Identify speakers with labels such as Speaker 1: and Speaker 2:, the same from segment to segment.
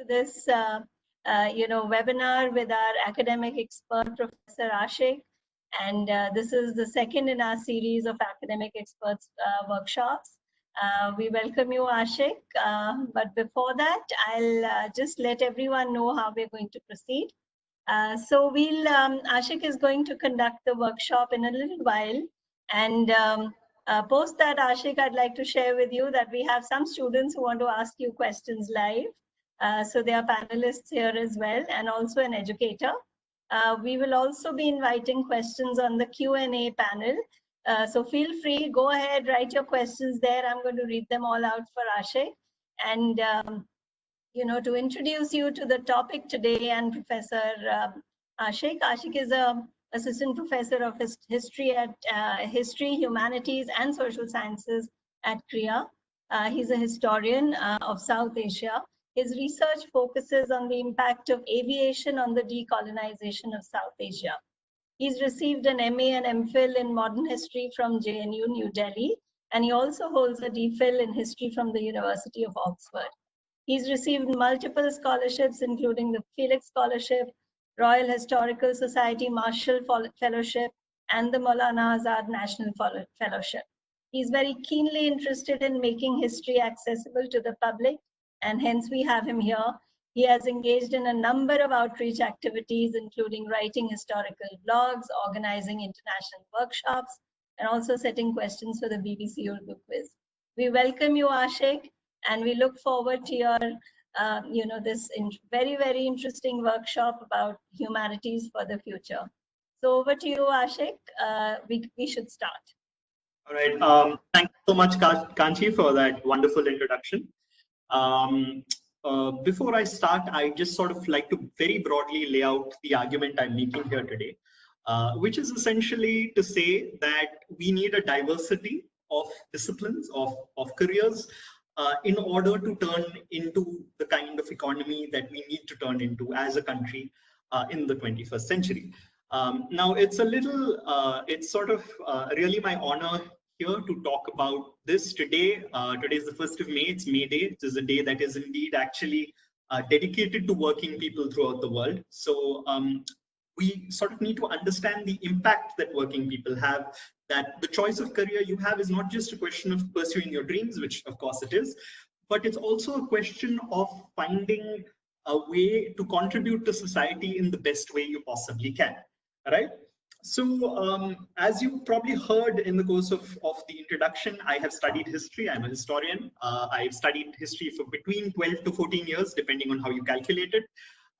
Speaker 1: to this webinar with our academic expert, Professor Aashique. And this is the second in our series of academic experts workshops. We welcome you, Aashique. But before that, I'll just let everyone know how we're going to proceed. Aashique is going to conduct the workshop in a little while. And post that, Aashique, I'd like to share with you that we have some students who want to ask you questions live. So there are panelists here as well, and also an educator. We will also be inviting questions on the Q&A panel. So feel free, go ahead, write your questions there. I'm going to read them all out for Aashique. And, to introduce you to the topic today and Professor Aashique. Aashique is an assistant professor of history at History, Humanities, and Social Sciences at Krea. He's a historian of South Asia. His research focuses on the impact of aviation on the decolonization of South Asia. He's received an MA and MPhil in modern history from JNU, New Delhi, and he also holds a DPhil in history from the University of Oxford. He's received multiple scholarships, including the Felix Scholarship, Royal Historical Society Marshall Fellowship, and the Maulana Azad National Fellowship. He's very keenly interested in making history accessible to the public, and hence we have him here. He has engaged in a number of outreach activities, including writing historical blogs, organizing international workshops, and also setting questions for the BBC Urdu quiz. We welcome you, Aashique, and we look forward to your, this very, very interesting workshop about humanities for the future. So over to you, Aashique. We should start.
Speaker 2: All right. Thank you so much, Kanchi, for that wonderful introduction. Before I start, I just sort of like to very broadly lay out the argument I'm making here today, which is essentially to say that we need a diversity of disciplines, of careers, in order to turn into the kind of economy that we need to turn into as a country in the 21st century. Now, it's a little, it's sort of really my honor here to talk about this today. Today is the 1st of May, it's May Day. It is a day that is indeed actually dedicated to working people throughout the world. So we sort of need to understand the impact that working people have, that the choice of career you have is not just a question of pursuing your dreams, which of course it is, but it's also a question of finding a way to contribute to society in the best way you possibly can, right? So as you probably heard in the course of the introduction, I have studied history. I'm a historian. I've studied history for between 12 to 14 years, depending on how you calculate it.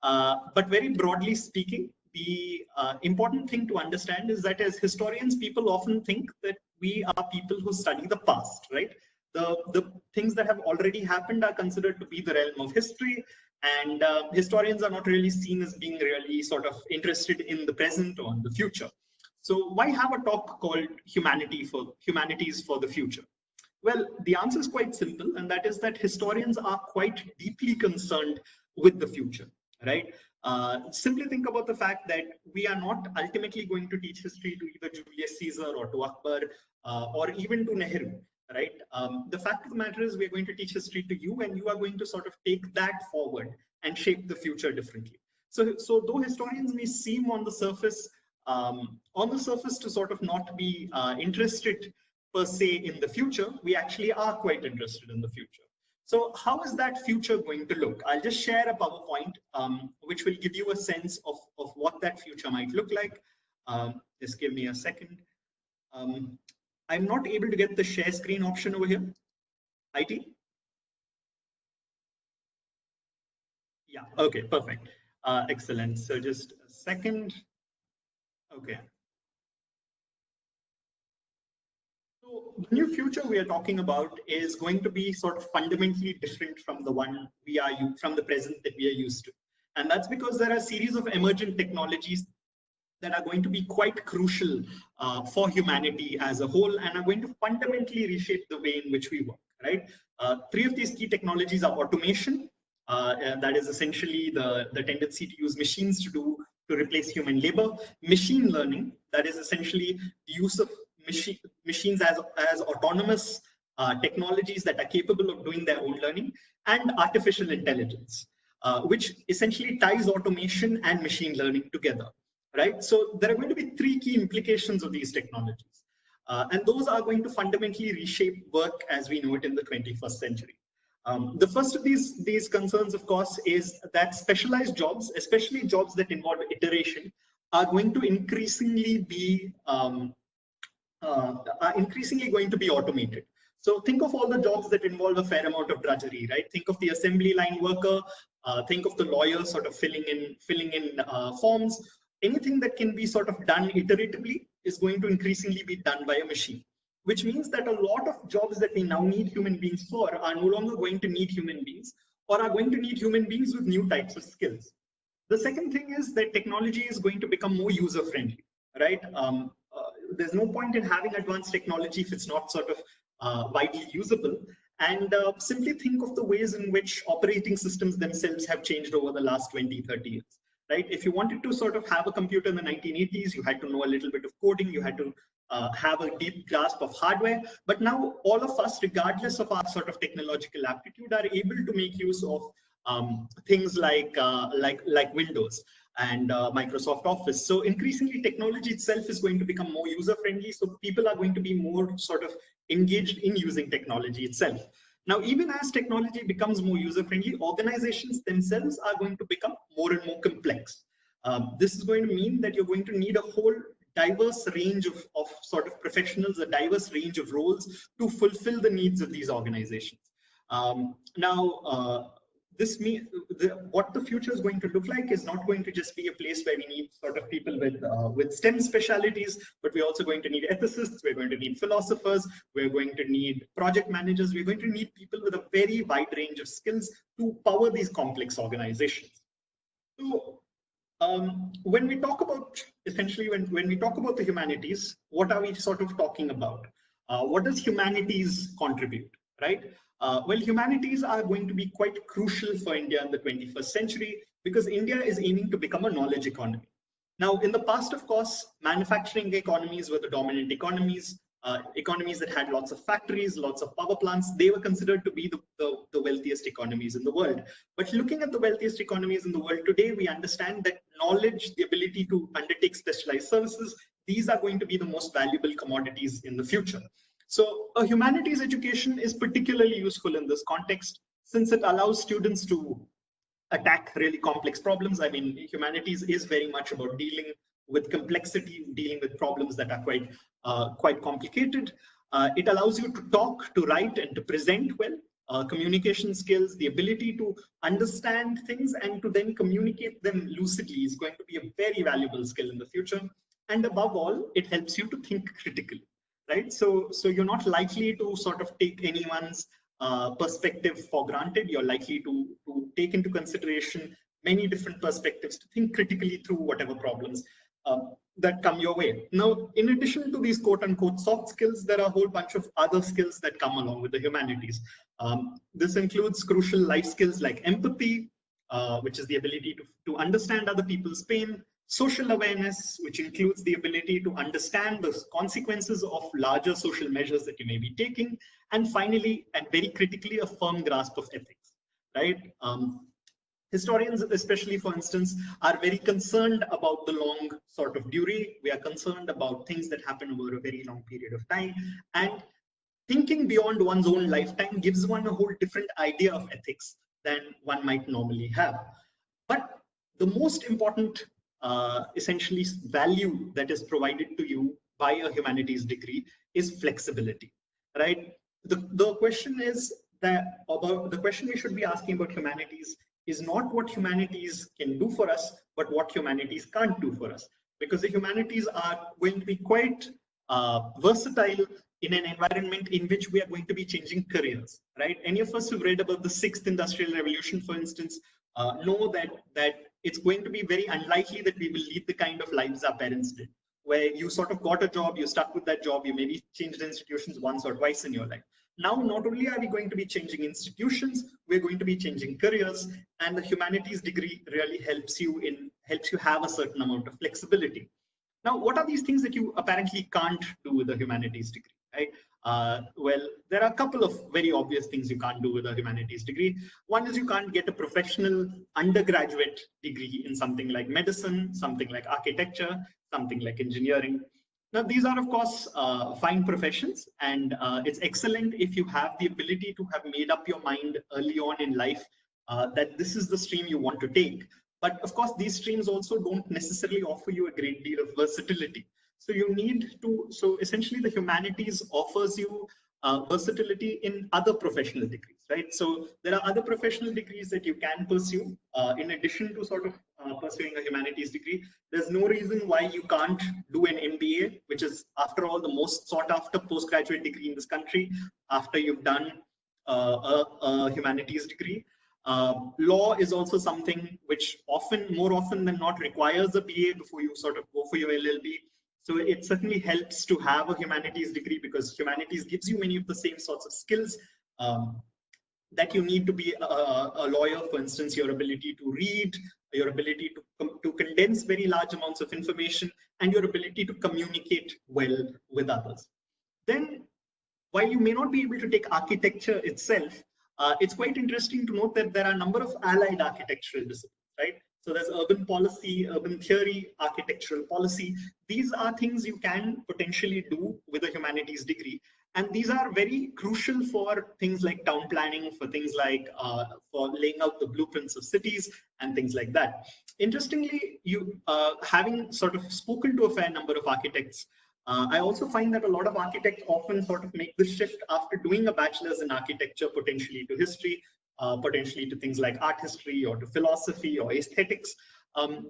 Speaker 2: But very broadly speaking, the important thing to understand is that as historians, people often think that we are people who study the past, right? The things that have already happened are considered to be the realm of history, and historians are not really seen as being really sort of interested in the present or in the future. So why have a talk called Humanities for the Future? Well, the answer is quite simple, and that is that historians are quite deeply concerned with the future, right? Simply think about the fact that we are not ultimately going to teach history to either Julius Caesar or to Akbar or even to Nehru, right? The fact of the matter is we're going to teach history to you, and you are going to sort of take that forward and shape the future differently. So though historians may seem on the surface to sort of not be interested per se in the future, we actually are quite interested in the future. So how is that future going to look? I'll just share a PowerPoint which will give you a sense of what that future might look like. Just give me a second. I'm not able to get the share screen option over here. IT? Yeah, okay, perfect. Excellent. So just a second. Okay. So the new future we are talking about is going to be sort of fundamentally different from the one from the present that we are used to. And that's because there are a series of emergent technologies that are going to be quite crucial for humanity as a whole and are going to fundamentally reshape the way in which we work, right? Three of these key technologies are automation, that is essentially the tendency to use machines to replace human labor; machine learning, that is essentially the use of machines as autonomous technologies that are capable of doing their own learning; and artificial intelligence. which essentially ties automation and machine learning together, right? So there are going to be three key implications of these technologies. And those are going to fundamentally reshape work as we know it in the 21st century. The first of these concerns, of course, is that specialized jobs, especially jobs that involve iteration, are going to increasingly be automated. So think of all the jobs that involve a fair amount of drudgery, right? Think of the assembly line worker, think of the lawyer sort of filling in forms. Anything that can be sort of done iteratively is going to increasingly be done by a machine, which means that a lot of jobs that we now need human beings for are no longer going to need human beings, or are going to need human beings with new types of skills. The second thing is that technology is going to become more user-friendly, right? There's no point in having advanced technology if it's not sort of widely usable. And simply think of the ways in which operating systems themselves have changed over the last 20, 30 years. Right? If you wanted to sort of have a computer in the 1980s, you had to know a little bit of coding, you had to have a deep grasp of hardware. But now all of us, regardless of our sort of technological aptitude, are able to make use of things like Windows and Microsoft Office. So increasingly, technology itself is going to become more user-friendly. So people are going to be more sort of engaged in using technology itself. Now, even as technology becomes more user-friendly, organizations themselves are going to become more and more complex. This is going to mean that you're going to need a whole diverse range of sort of professionals, a diverse range of roles to fulfill the needs of these organizations. This means what the future is going to look like is not going to just be a place where we need sort of people with STEM specialities, but we're also going to need ethicists, we're going to need philosophers, we're going to need project managers, we're going to need people with a very wide range of skills to power these complex organizations. So when we talk about, essentially, when we talk about the humanities, what are we sort of talking about? What does humanities contribute, right? Well, humanities are going to be quite crucial for India in the 21st century because India is aiming to become a knowledge economy. Now, in the past, of course, manufacturing economies were the dominant economies, economies that had lots of factories, lots of power plants. They were considered to be the wealthiest economies in the world. But looking at the wealthiest economies in the world today, we understand that knowledge, the ability to undertake specialized services, these are going to be the most valuable commodities in the future. So a humanities education is particularly useful in this context since it allows students to attack really complex problems. I mean, humanities is very much about dealing with complexity, dealing with problems that are quite complicated. It allows you to talk, to write, and to present well. Communication skills, the ability to understand things and to then communicate them lucidly is going to be a very valuable skill in the future. And above all, it helps you to think critically. Right, so you're not likely to sort of take anyone's perspective for granted. You're likely to take into consideration many different perspectives, to think critically through whatever problems that come your way. Now, in addition to these quote-unquote soft skills, there are a whole bunch of other skills that come along with the humanities. This includes crucial life skills like empathy, which is the ability to understand other people's pain, social awareness, which includes the ability to understand the consequences of larger social measures that you may be taking, and finally, and very critically, a firm grasp of ethics, right? Historians, especially, for instance, are very concerned about the long sort of durée. We are concerned about things that happen over a very long period of time, and thinking beyond one's own lifetime gives one a whole different idea of ethics than one might normally have. But the most important essentially value that is provided to you by a humanities degree is flexibility, right? The question is that the question we should be asking about humanities is not what humanities can do for us, but what humanities can't do for us, because the humanities are going to be quite versatile in an environment in which we are going to be changing careers, right? Any of us who've read about the 6th Industrial Revolution, for instance, know that it's going to be very unlikely that we will lead the kind of lives our parents did, where you sort of got a job, you stuck with that job, you maybe changed institutions once or twice in your life. Now, not only are we going to be changing institutions, we're going to be changing careers, and the humanities degree really helps you have a certain amount of flexibility. Now, what are these things that you apparently can't do with a humanities degree, right? Well, there are a couple of very obvious things you can't do with a humanities degree. One is you can't get a professional undergraduate degree in something like medicine, something like architecture, something like engineering. Now, these are, of course, fine professions, and it's excellent if you have the ability to have made up your mind early on in life that this is the stream you want to take. But of course, these streams also don't necessarily offer you a great deal of versatility. So you need to, so essentially the humanities offers you versatility in other professional degrees, right? So there are other professional degrees that you can pursue in addition to sort of pursuing a humanities degree. There's no reason why you can't do an MBA, which is after all the most sought after postgraduate degree in this country after you've done a humanities degree. Law is also something which more often than not requires a BA before you sort of go for your LLB. So it certainly helps to have a humanities degree because humanities gives you many of the same sorts of skills that you need to be a lawyer. For instance, your ability to read, your ability to condense very large amounts of information, and your ability to communicate well with others. Then, while you may not be able to take architecture itself, it's quite interesting to note that there are a number of allied architectural disciplines, right? So there's urban policy, urban theory, architectural policy. These are things you can potentially do with a humanities degree. And these are very crucial for things like town planning, for things like for laying out the blueprints of cities and things like that. Interestingly, you having sort of spoken to a fair number of architects, I also find that a lot of architects often sort of make the shift after doing a bachelor's in architecture, potentially to history, potentially to things like art history or to philosophy or aesthetics.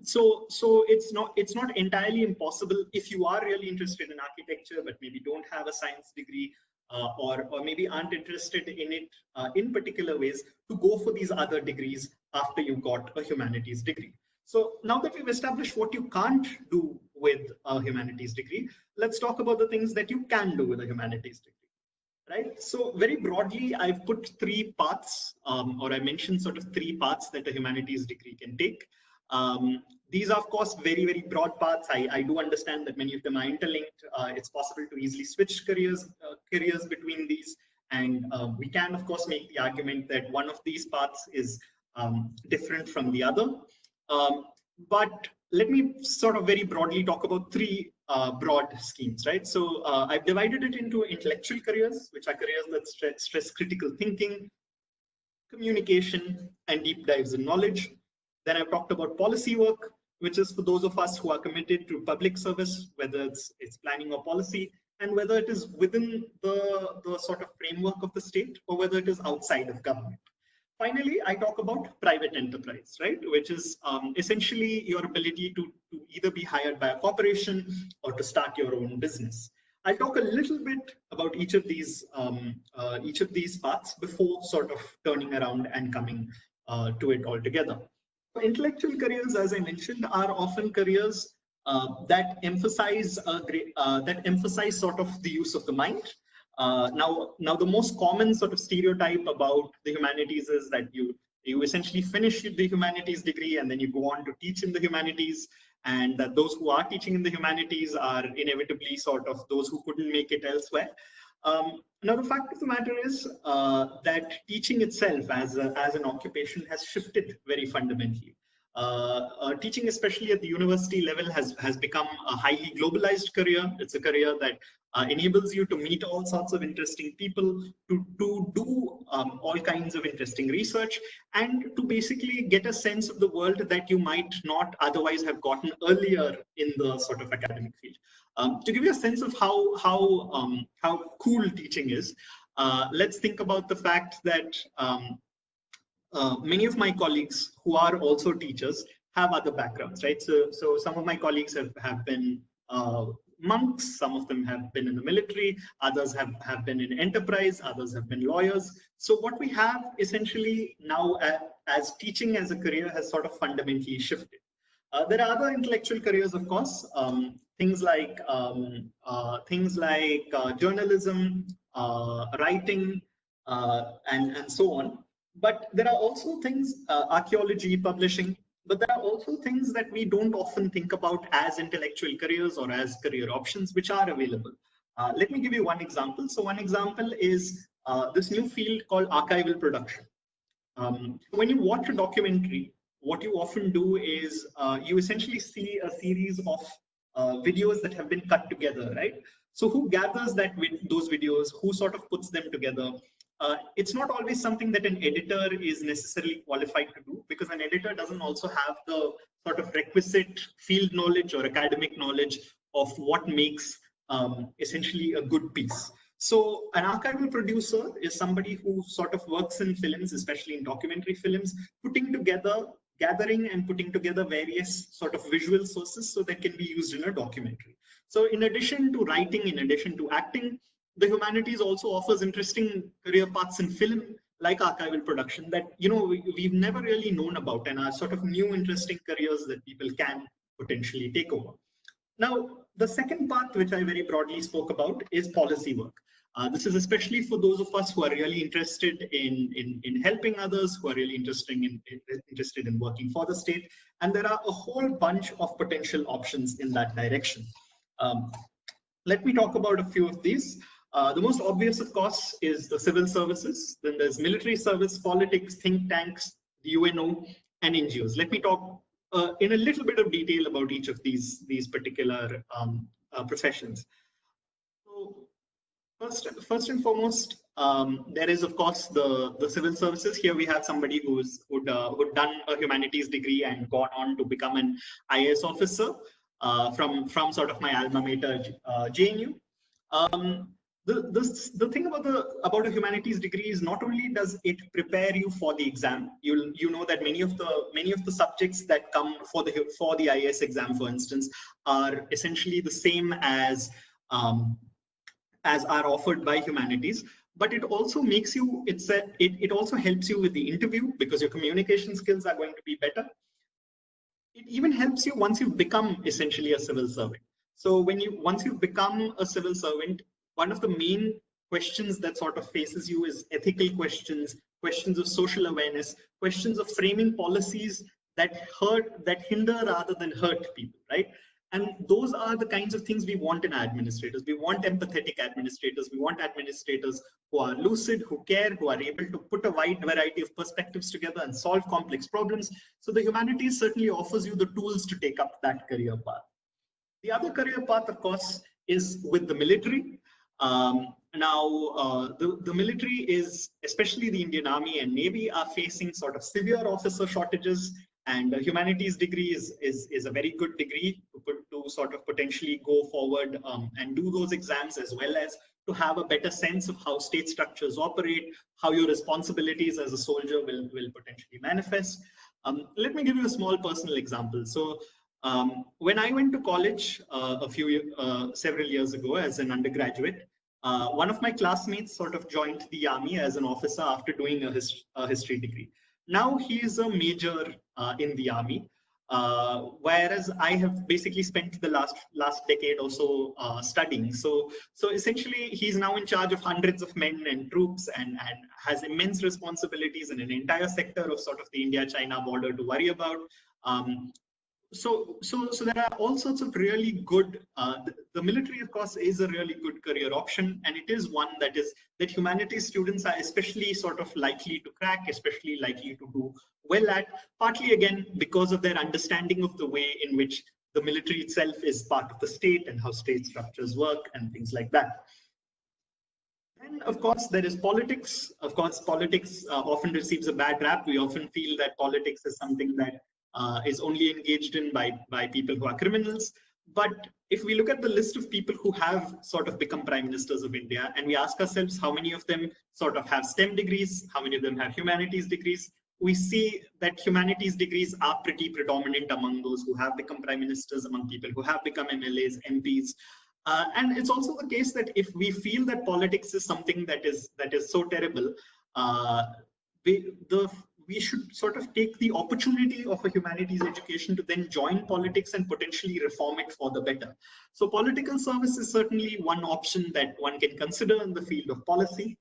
Speaker 2: So it's not entirely impossible if you are really interested in architecture, but maybe don't have a science degree or maybe aren't interested in it in particular ways, to go for these other degrees after you got a humanities degree. So now that we've established what you can't do with a humanities degree, let's talk about the things that you can do with a humanities degree. Right. So very broadly, I've put three paths, or I mentioned sort of three paths that a humanities degree can take. These are, of course, very, very broad paths. I do understand that many of them are interlinked. It's possible to easily switch careers between these. And we can, of course, make the argument that one of these paths is different from the other. But let me sort of very broadly talk about three broad schemes, right? So I've divided it into intellectual careers, which are careers that stress critical thinking, communication, and deep dives in knowledge. Then I've talked about policy work, which is for those of us who are committed to public service, whether it's planning or policy, and whether it is within the sort of framework of the state or whether it is outside of government. Finally, I talk about private enterprise, right? Which is essentially your ability to either be hired by a corporation or to start your own business. I'll talk a little bit about each of these paths before sort of turning around and coming to it altogether. Intellectual careers, as I mentioned, are often careers that emphasize sort of the use of the mind. Now, the most common sort of stereotype about the humanities is that you essentially finish the humanities degree and then you go on to teach in the humanities, and that those who are teaching in the humanities are inevitably sort of those who couldn't make it elsewhere. Now, the fact of the matter is that teaching itself as an occupation has shifted very fundamentally. Teaching, especially at the university level, has become a highly globalized career. It's a career that enables you to meet all sorts of interesting people, to do all kinds of interesting research, and to basically get a sense of the world that you might not otherwise have gotten earlier in the sort of academic field. To give you a sense of how cool teaching is, let's think about the fact that many of my colleagues who are also teachers have other backgrounds, right? So some of my colleagues have been monks, some of them have been in the military, others have been in enterprise, others have been lawyers. So what we have essentially now as teaching as a career has sort of fundamentally shifted. There are other intellectual careers, of course, things like journalism, writing, and so on. But there are also things, archaeology, publishing, but there are also things that we don't often think about as intellectual careers or as career options, which are available. Let me give you one example. So one example is this new field called archival production. When you watch a documentary, what you often do is you essentially see a series of videos that have been cut together, right? So who gathers those videos, who sort of puts them together? It's not always something that an editor is necessarily qualified to do, because an editor doesn't also have the sort of requisite field knowledge or academic knowledge of what makes essentially a good piece. So an archival producer is somebody who sort of works in films, especially in documentary films, gathering and putting together various sort of visual sources so that can be used in a documentary. So in addition to writing, in addition to acting, the humanities also offers interesting career paths in film, like archival production, that we've never really known about, and are sort of new interesting careers that people can potentially take over. Now, the second part, which I very broadly spoke about, is policy work. This is especially for those of us who are really interested in helping others, who are really interested in working for the state. And there are a whole bunch of potential options in that direction. Let me talk about a few of these. The most obvious, of course, is the civil services. Then there's military service, politics, think tanks, the UNO, and NGOs. Let me talk in a little bit of detail about each of these particular professions. So first and foremost, there is, of course, the civil services. Here we have somebody who'd done a humanities degree and gone on to become an IAS officer from sort of my alma mater, JNU. The thing about a humanities degree is not only does it prepare you for the exam. You know that many of the subjects that come for the IAS exam, for instance, are essentially the same as are offered by humanities. But it also makes you it also helps you with the interview, because your communication skills are going to be better. It even helps you once you've become essentially a civil servant. So once you've become a civil servant, one of the main questions that sort of faces you is ethical questions, questions of social awareness, questions of framing policies that hinder rather than hurt people, right? And those are the kinds of things we want in administrators. We want empathetic administrators. We want administrators who are lucid, who care, who are able to put a wide variety of perspectives together and solve complex problems. So the humanities certainly offers you the tools to take up that career path. The other career path, of course, is with the military. The military is, especially the Indian Army and Navy, are facing sort of severe officer shortages, and a humanities degree is a very good degree to sort of potentially go forward and do those exams, as well as to have a better sense of how state structures operate, how your responsibilities as a soldier will potentially manifest. Let me give you a small personal example. So when I went to college several years ago as an undergraduate, one of my classmates sort of joined the army as an officer after doing a history degree. Now he is a major in the army, whereas I have basically spent the last decade or so studying. So essentially, he's now in charge of hundreds of men and troops, and has immense responsibilities in an entire sector of sort of the India-China border to worry about. So there are all sorts of really good, the military, of course, is a really good career option, and it is one that humanities students are especially sort of likely to crack, especially likely to do well at, partly again because of their understanding of the way in which the military itself is part of the state and how state structures work and things like that. And of course, there is politics. Of course, politics often receives a bad rap. We often feel that politics is something that is only engaged in by people who are criminals. But if we look at the list of people who have sort of become prime ministers of India, and we ask ourselves how many of them sort of have STEM degrees, how many of them have humanities degrees, we see that humanities degrees are pretty predominant among those who have become prime ministers, among people who have become MLAs, MPs. And it's also the case that if we feel that politics is something that is so terrible, we should sort of take the opportunity of a humanities education to then join politics and potentially reform it for the better. So political service is certainly one option that one can consider in the field of policy.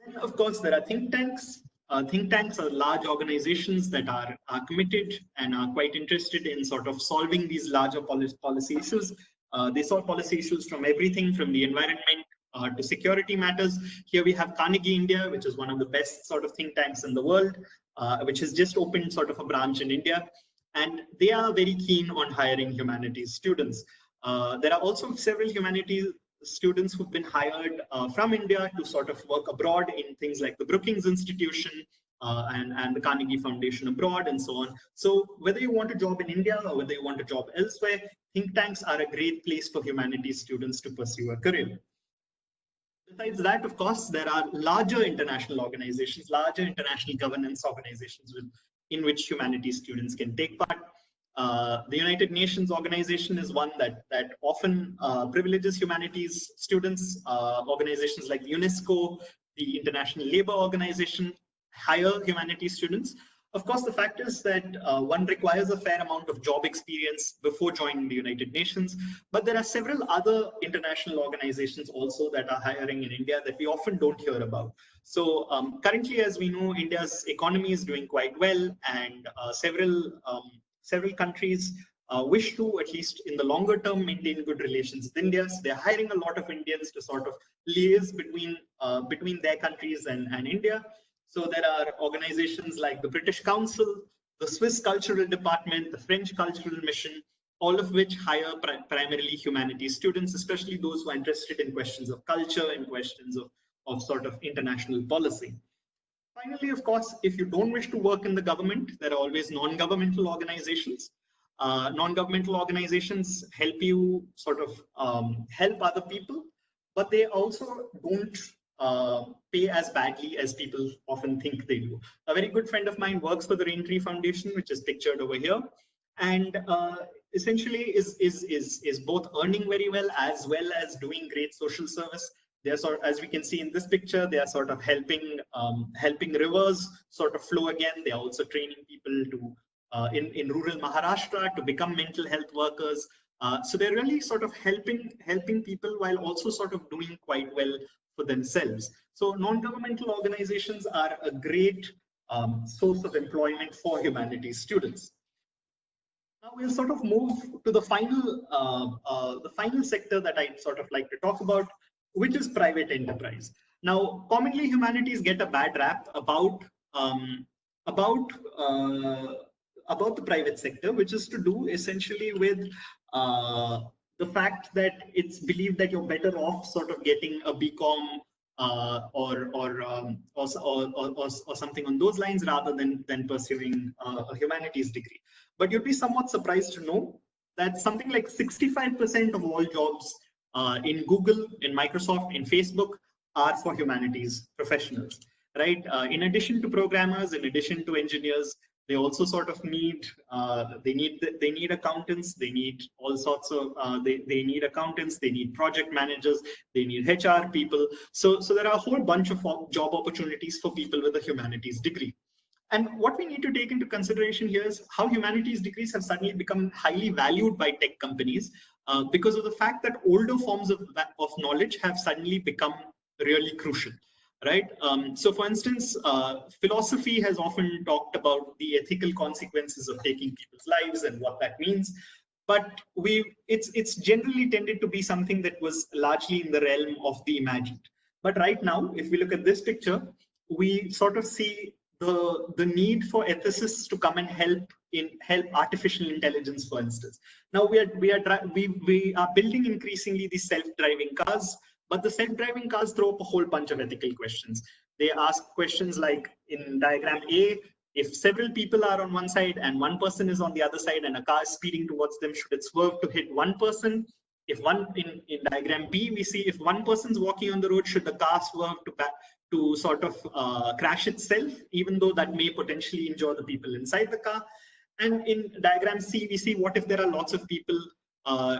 Speaker 2: Then, of course, there are think tanks. Think tanks are large organizations that are committed and are quite interested in sort of solving these larger policy issues. They solve policy issues from everything from the environment to security matters. Here we have Carnegie India, which is one of the best sort of think tanks in the world, which has just opened sort of a branch in India. And they are very keen on hiring humanities students. There are also several humanities students who've been hired from India to sort of work abroad in things like the Brookings Institution and the Carnegie Foundation abroad and so on. So whether you want a job in India or whether you want a job elsewhere, think tanks are a great place for humanities students to pursue a career. Besides that, of course, there are larger international organizations, larger international governance organizations in which humanities students can take part. The United Nations organization is one that often privileges humanities students. Organizations like UNESCO, the International Labour Organization, hire humanities students. Of course, the fact is that one requires a fair amount of job experience before joining the United Nations, but there are several other international organizations also that are hiring in India that we often don't hear about. So currently, as we know, India's economy is doing quite well, and several countries wish to, at least in the longer term, maintain good relations with India. So they're hiring a lot of Indians to sort of liaise between their countries and India. So there are organizations like the British Council, the Swiss Cultural Department, the French Cultural Mission, all of which hire primarily humanities students, especially those who are interested in questions of culture and questions of sort of international policy. Finally, of course, if you don't wish to work in the government, there are always non-governmental organizations. Non-governmental organizations help you sort of help other people, but they also don't pay as badly as people often think they do. A very good friend of mine works for the Raintree Foundation, which is pictured over here, and essentially is both earning very well as doing great social service. They're sort of, as we can see in this picture, they are sort of helping rivers sort of flow again. They're also training people to in rural Maharashtra to become mental health workers. So they're really sort of helping people while also sort of doing quite well for themselves. So non-governmental organizations are a great source of employment for humanities students. Now we'll sort of move to the final sector that I'd sort of like to talk about, which is private enterprise. Now, commonly humanities get a bad rap about the private sector, which is to do essentially with the fact that it's believed that you're better off sort of getting a BCom or something on those lines rather than pursuing a humanities degree. But you'd be somewhat surprised to know that something like 65% of all jobs in Google, in Microsoft, in Facebook are for humanities professionals, right? In addition to programmers, in addition to engineers, they also sort of need they need accountants, they need all sorts of they need accountants, they need project managers, they need HR people. So there are a whole bunch of job opportunities for people with a humanities degree. And what we need to take into consideration here is how humanities degrees have suddenly become highly valued by tech companies because of the fact that older forms of knowledge have suddenly become really crucial. Right. So, for instance, philosophy has often talked about the ethical consequences of taking people's lives and what that means. But it's generally tended to be something that was largely in the realm of the imagined. But right now, if we look at this picture, we sort of see the need for ethicists to come and help artificial intelligence, for instance. Now we are building increasingly these self-driving cars. But the self-driving cars throw up a whole bunch of ethical questions. They ask questions like in diagram A, if several people are on one side and one person is on the other side and a car is speeding towards them, should it swerve to hit one person? If one in diagram B, we see if one person's walking on the road, should the car swerve to sort of crash itself, even though that may potentially injure the people inside the car? And in diagram C, we see what if there are lots of people.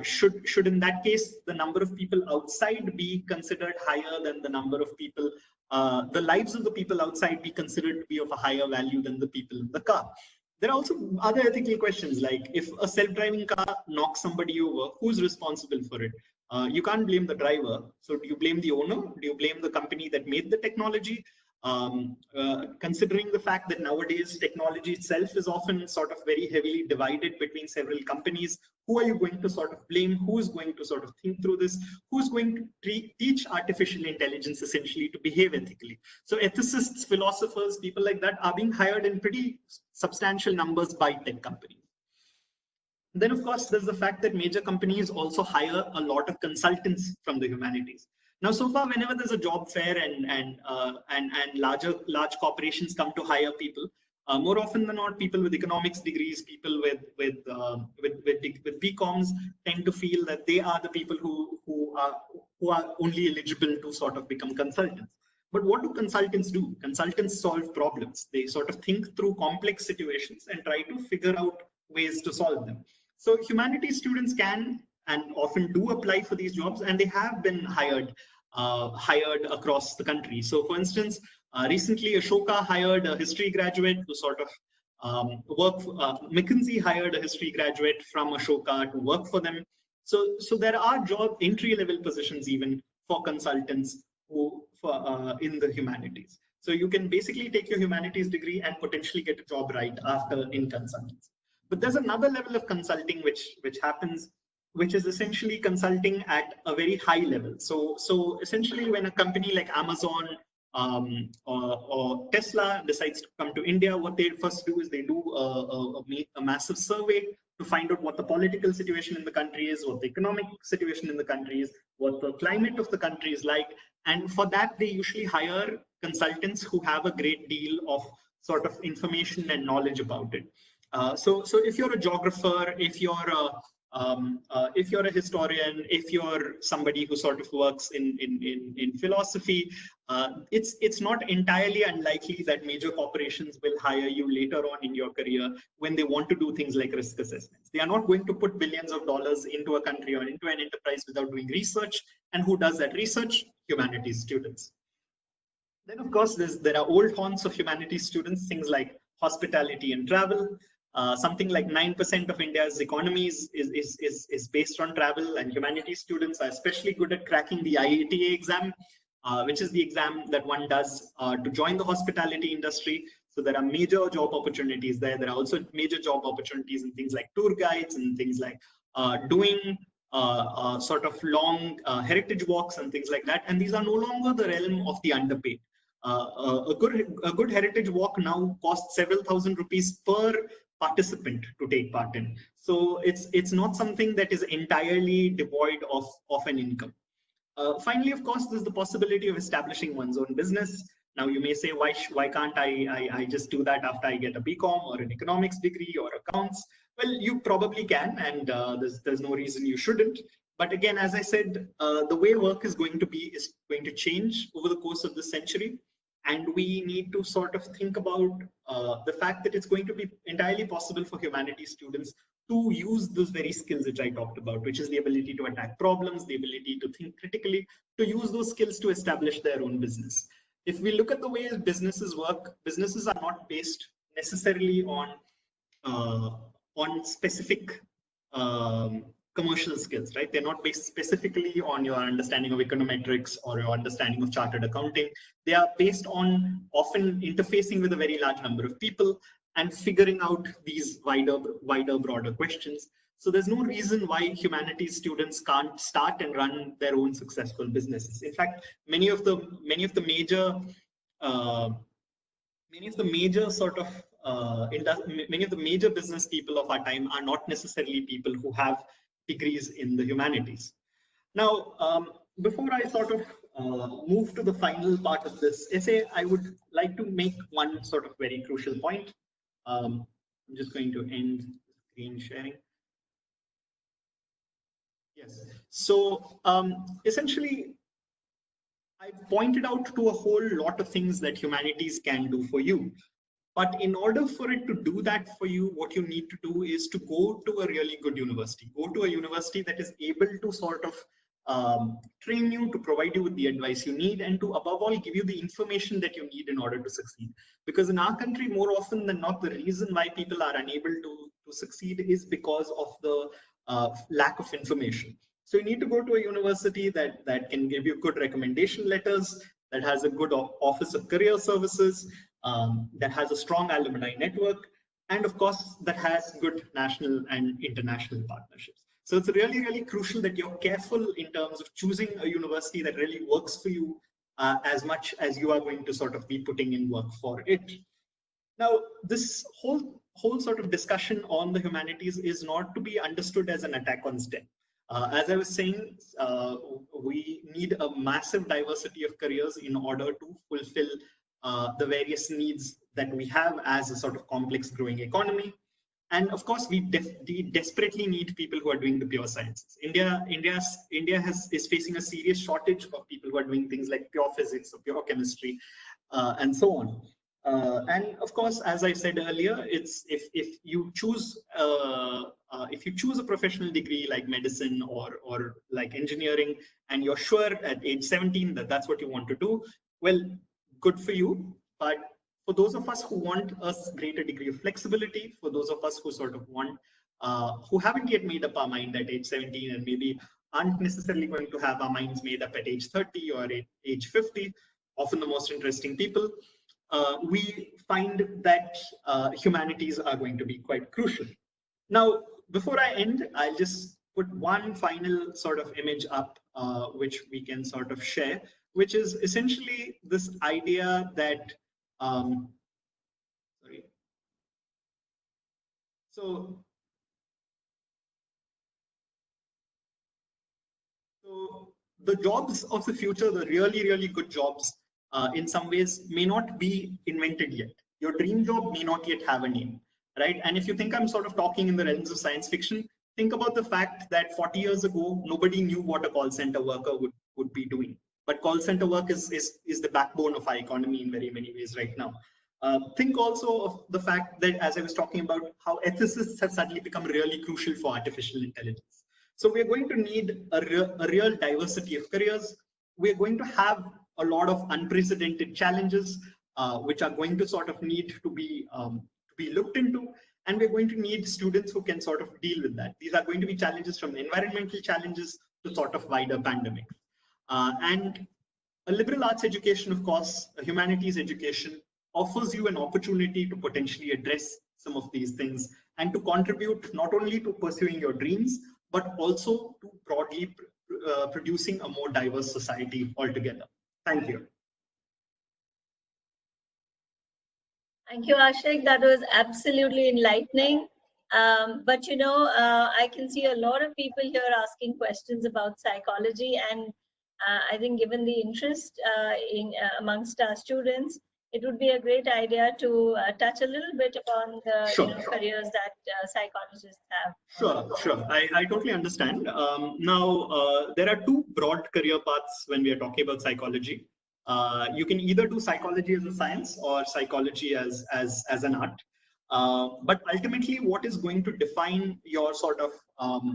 Speaker 2: Should in that case the number of people outside be considered higher than the number of people, the lives of the people outside be considered to be of a higher value than the people in the car? There are also other ethical questions like if a self-driving car knocks somebody over, who's responsible for it? You can't blame the driver. So do you blame the owner? Do you blame the company that made the technology? considering the fact that nowadays technology itself is often sort of very heavily divided between several companies. Who are you going to sort of blame? Who is going to sort of think through this? Who's going to teach artificial intelligence essentially to behave ethically? So ethicists, philosophers, people like that are being hired in pretty substantial numbers by tech companies. Then, of course, there's the fact that major companies also hire a lot of consultants from the humanities. Now, so far, whenever there's a job fair and large corporations come to hire people, more often than not, people with economics degrees, people with BComs tend to feel that they are the people who are only eligible to sort of become consultants. But what do consultants do? Consultants solve problems. They sort of think through complex situations and try to figure out ways to solve them. So humanities students can and often do apply for these jobs, and they have been hired across the country. So for instance, recently Ashoka hired a history graduate to sort of McKinsey hired a history graduate from Ashoka to work for them. So there are job entry-level positions even for consultants who in the humanities. So you can basically take your humanities degree and potentially get a job right after in consultants. But there's another level of consulting which happens, which is essentially consulting at a very high level. So essentially, when a company like Amazon or Tesla decides to come to India, what they first do is they do a massive survey to find out what the political situation in the country is, what the economic situation in the country is, what the climate of the country is like. And for that, they usually hire consultants who have a great deal of sort of information and knowledge about it. So if you're a geographer, if you're a historian, if you're somebody who sort of works in philosophy, it's not entirely unlikely that major corporations will hire you later on in your career when they want to do things like risk assessments. They are not going to put billions of dollars into a country or into an enterprise without doing research. And who does that research? Humanities students. Then, of course, there are old haunts of humanities students, things like hospitality and travel. Something like 9% of India's economy is based on travel, and humanities students are especially good at cracking the IATA exam, which is the exam that one does to join the hospitality industry. So there are major job opportunities there. There are also major job opportunities in things like tour guides and things like doing sort of long heritage walks and things like that. And these are no longer the realm of the underpaid. A good heritage walk now costs several thousand rupees per participant to take part in. So it's not something that is entirely devoid of an income. Finally, of course, there's the possibility of establishing one's own business. Now you may say, why can't I just do that after I get a BCom or an economics degree or accounts? Well, you probably can, and there's no reason you shouldn't. But again, as I said, the way work is going to change over the course of this century. And we need to sort of think about the fact that it's going to be entirely possible for humanities students to use those very skills which I talked about, which is the ability to attack problems, the ability to think critically, to use those skills to establish their own business. If we look at the way businesses work, businesses are not based necessarily on specific commercial skills, right? They're not based specifically on your understanding of econometrics or your understanding of chartered accounting. They are based on often interfacing with a very large number of people and figuring out these wider, broader questions. So there's no reason why humanities students can't start and run their own successful businesses. In fact, many of the major business people of our time are not necessarily people who have degrees in the humanities. Now, before I sort of move to the final part of this essay, I would like to make one sort of very crucial point. I'm just going to end screen sharing. Yes. So essentially, I've pointed out to a whole lot of things that humanities can do for you. But in order for it to do that for you, what you need to do is to go to a really good university. Go to a university that is able to sort of train you, to provide you with the advice you need, and to, above all, give you the information that you need in order to succeed. Because in our country, more often than not, the reason why people are unable to succeed is because of the lack of information. So you need to go to a university that can give you good recommendation letters, that has a good Office of Career Services, that has a strong alumni network, and of course, that has good national and international partnerships. So it's really, really crucial that you're careful in terms of choosing a university that really works for you as much as you are going to sort of be putting in work for it. Now, this whole sort of discussion on the humanities is not to be understood as an attack on STEM. As I was saying, we need a massive diversity of careers in order to fulfill the various needs that we have as a sort of complex growing economy. And of course, we desperately need people who are doing the pure sciences. India is facing a serious shortage of people who are doing things like pure physics or pure chemistry, and so on. And of course, as I said earlier, it's if you choose a professional degree like medicine or like engineering, and you're sure at age 17 that that's what you want to do, well, good for you. But for those of us who want a greater degree of flexibility, for those of us who sort of want, who haven't yet made up our mind at age 17 and maybe aren't necessarily going to have our minds made up at age 30 or at age 50, often the most interesting people, we find that humanities are going to be quite crucial. Now, before I end, I'll just put one final sort of image up, which we can sort of share, which is essentially this idea that, sorry. So the jobs of the future, the really, really good jobs, in some ways may not be invented yet. Your dream job may not yet have a name, right? And if you think I'm sort of talking in the realms of science fiction, think about the fact that 40 years ago, nobody knew what a call center worker would be doing. But call center work is the backbone of our economy in very many ways right now. Think also of the fact that, as I was talking about, how ethicists have suddenly become really crucial for artificial intelligence. So we're going to need a real diversity of careers. We're going to have a lot of unprecedented challenges, which are going to sort of need to be looked into. And we're going to need students who can sort of deal with that. These are going to be challenges from environmental challenges to sort of wider pandemics. And a liberal arts education, of course, a humanities education, offers you an opportunity to potentially address some of these things and to contribute not only to pursuing your dreams, but also to broadly producing a more diverse society altogether. Thank you.
Speaker 1: Thank you, Aashique. That was absolutely enlightening. But you know, I can see a lot of people here asking questions about psychology, and I think given the interest amongst our students, it would be a great idea to touch a little bit upon the careers that psychologists have.
Speaker 2: Sure. I totally understand. Now, there are two broad career paths when we are talking about psychology. You can either do psychology as a science or psychology as an art. But ultimately, what is going to define your sort of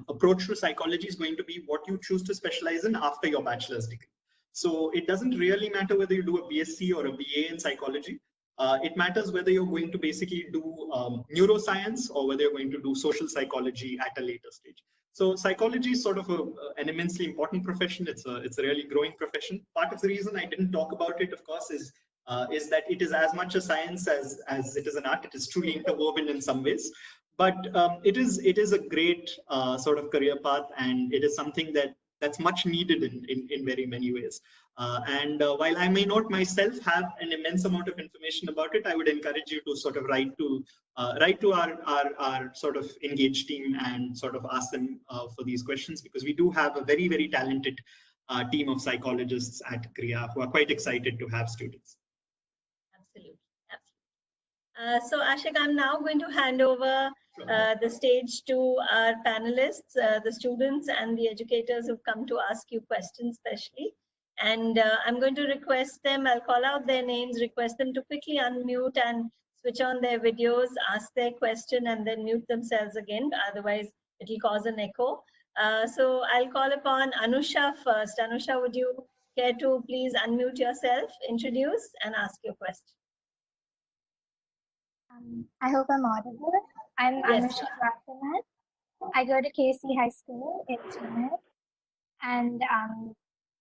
Speaker 2: approach to psychology is going to be what you choose to specialize in after your bachelor's degree. So it doesn't really matter whether you do a BSc or a BA in psychology. It matters whether you're going to basically do neuroscience or whether you're going to do social psychology at a later stage. So psychology is sort of an immensely important profession. It's a really growing profession. Part of the reason I didn't talk about it, of course, is that it is as much a science as it is an art. It is truly interwoven in some ways. But it is a great sort of career path, and it is something that's much needed in very many ways. And while I may not myself have an immense amount of information about it, I would encourage you to sort of write to our sort of Engage team and sort of ask them for these questions, because we do have a very, very talented team of psychologists at Krea who are quite excited to have students.
Speaker 1: Absolutely. So Aashique, I'm now going to hand over the stage to our panelists, the students and the educators who've come to ask you questions specially. And I'm going to request them, I'll call out their names, request them to quickly unmute and switch on their videos, ask their question, and then mute themselves again. Otherwise, it'll cause an echo. So I'll call upon Anusha first. Anusha, would you care to please unmute yourself, introduce, and ask your question?
Speaker 3: I hope I'm audible. I'm
Speaker 1: Yes.
Speaker 3: Aashique Ahmed. I go to KC High School in Chennai, and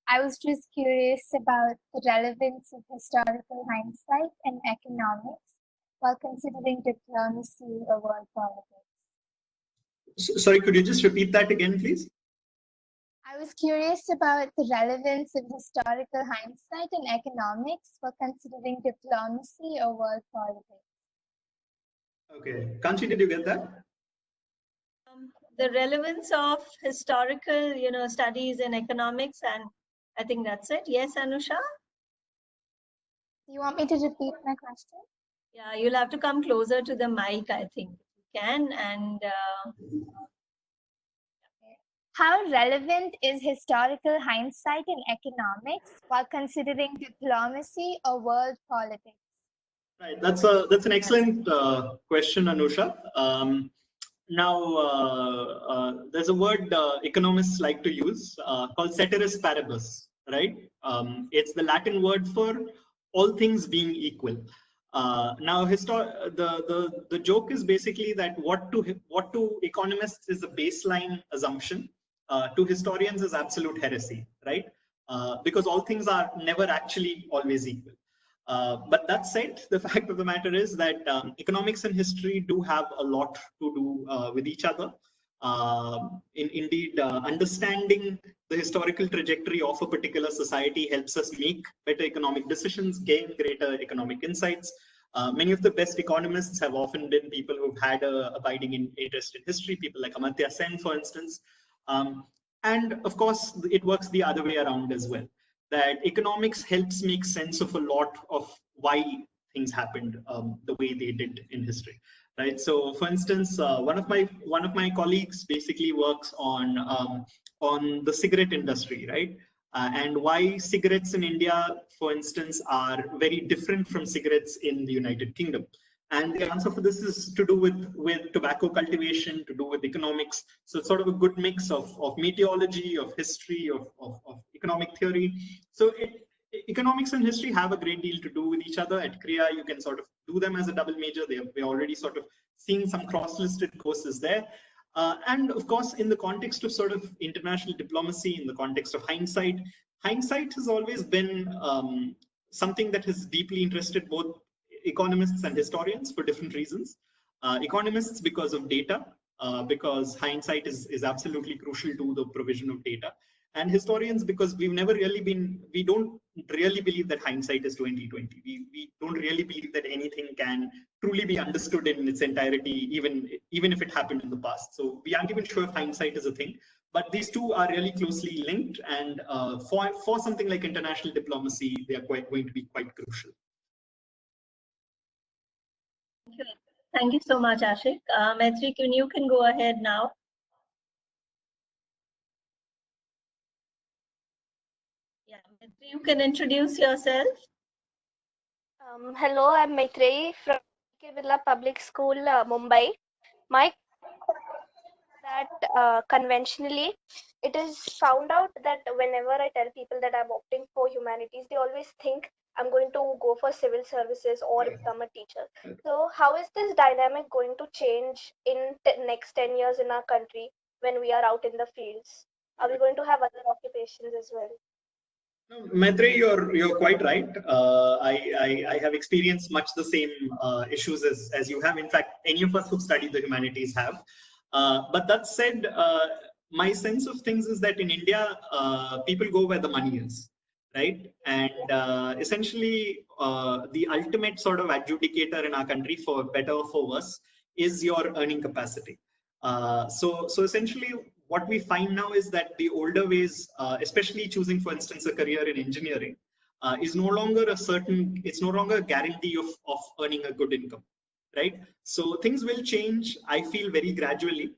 Speaker 3: I was just curious about the relevance of historical hindsight and economics while considering diplomacy or world politics.
Speaker 2: Sorry, could you just repeat that again, please?
Speaker 3: I was curious about the relevance of historical hindsight and economics while considering diplomacy or world politics.
Speaker 2: Okay, Kanchi, did you get that?
Speaker 1: The relevance of historical, studies in economics, and I think that's it. Yes, Anusha?
Speaker 3: Do you want me to repeat my question?
Speaker 1: Yeah, you'll have to come closer to the mic, I think. You can, and
Speaker 3: how relevant is historical hindsight in economics while considering diplomacy or world politics?
Speaker 2: Right, that's an excellent question, Anusha. There's a word economists like to use called ceteris paribus, right? It's the Latin word for all things being equal. The joke is basically that what to economists is a baseline assumption, to historians is absolute heresy, right? Because all things are never actually always equal. But that said, the fact of the matter is that economics and history do have a lot to do with each other. Indeed, understanding the historical trajectory of a particular society helps us make better economic decisions, gain greater economic insights. Many of the best economists have often been people who've had an abiding interest in history, people like Amartya Sen, for instance. And of course, it works the other way around as well, that economics helps make sense of a lot of why things happened the way they did in history, right? So, for instance, one of my colleagues basically works on the cigarette industry, right? And why cigarettes in India, for instance, are very different from cigarettes in the United Kingdom. And the answer for this is to do with tobacco cultivation, to do with economics. So it's sort of a good mix of meteorology, of history, of economic theory. So economics and history have a great deal to do with each other. At Krea, you can sort of do them as a double major. We're already sort of seeing some cross-listed courses there. And of course, in the context of sort of international diplomacy, in the context of hindsight has always been something that has deeply interested both economists and historians for different reasons. Economists because of data, because hindsight is absolutely crucial to the provision of data. And historians because we don't really believe that hindsight is 20/20. We don't really believe that anything can truly be understood in its entirety, even if it happened in the past. So we aren't even sure if hindsight is a thing. But these two are really closely linked, and for something like international diplomacy, they are going to be quite crucial.
Speaker 1: Thank you so much, Aashique. Maitri, you can go ahead now. Yeah, Maitri, you can introduce yourself.
Speaker 4: Hello, I'm Maitreyi from Birla Public School, Mumbai. My that conventionally, it is found out that whenever I tell people that I'm opting for humanities, they always think I'm going to go for civil services or become a teacher. So how is this dynamic going to change in next 10 years in our country when we are out in the fields? Are we going to have other occupations as well?
Speaker 2: No, Maitreyi, you're quite right. I have experienced much the same issues as you have. In fact, any of us who studied the humanities have. But that said, my sense of things is that in India, people go where the money is, right? And essentially, the ultimate sort of adjudicator in our country, for better or for worse, is your earning capacity. So essentially, what we find now is that the older ways, especially choosing, for instance, a career in engineering, is no longer it's no longer a guarantee of earning a good income, right? So things will change, I feel, very gradually.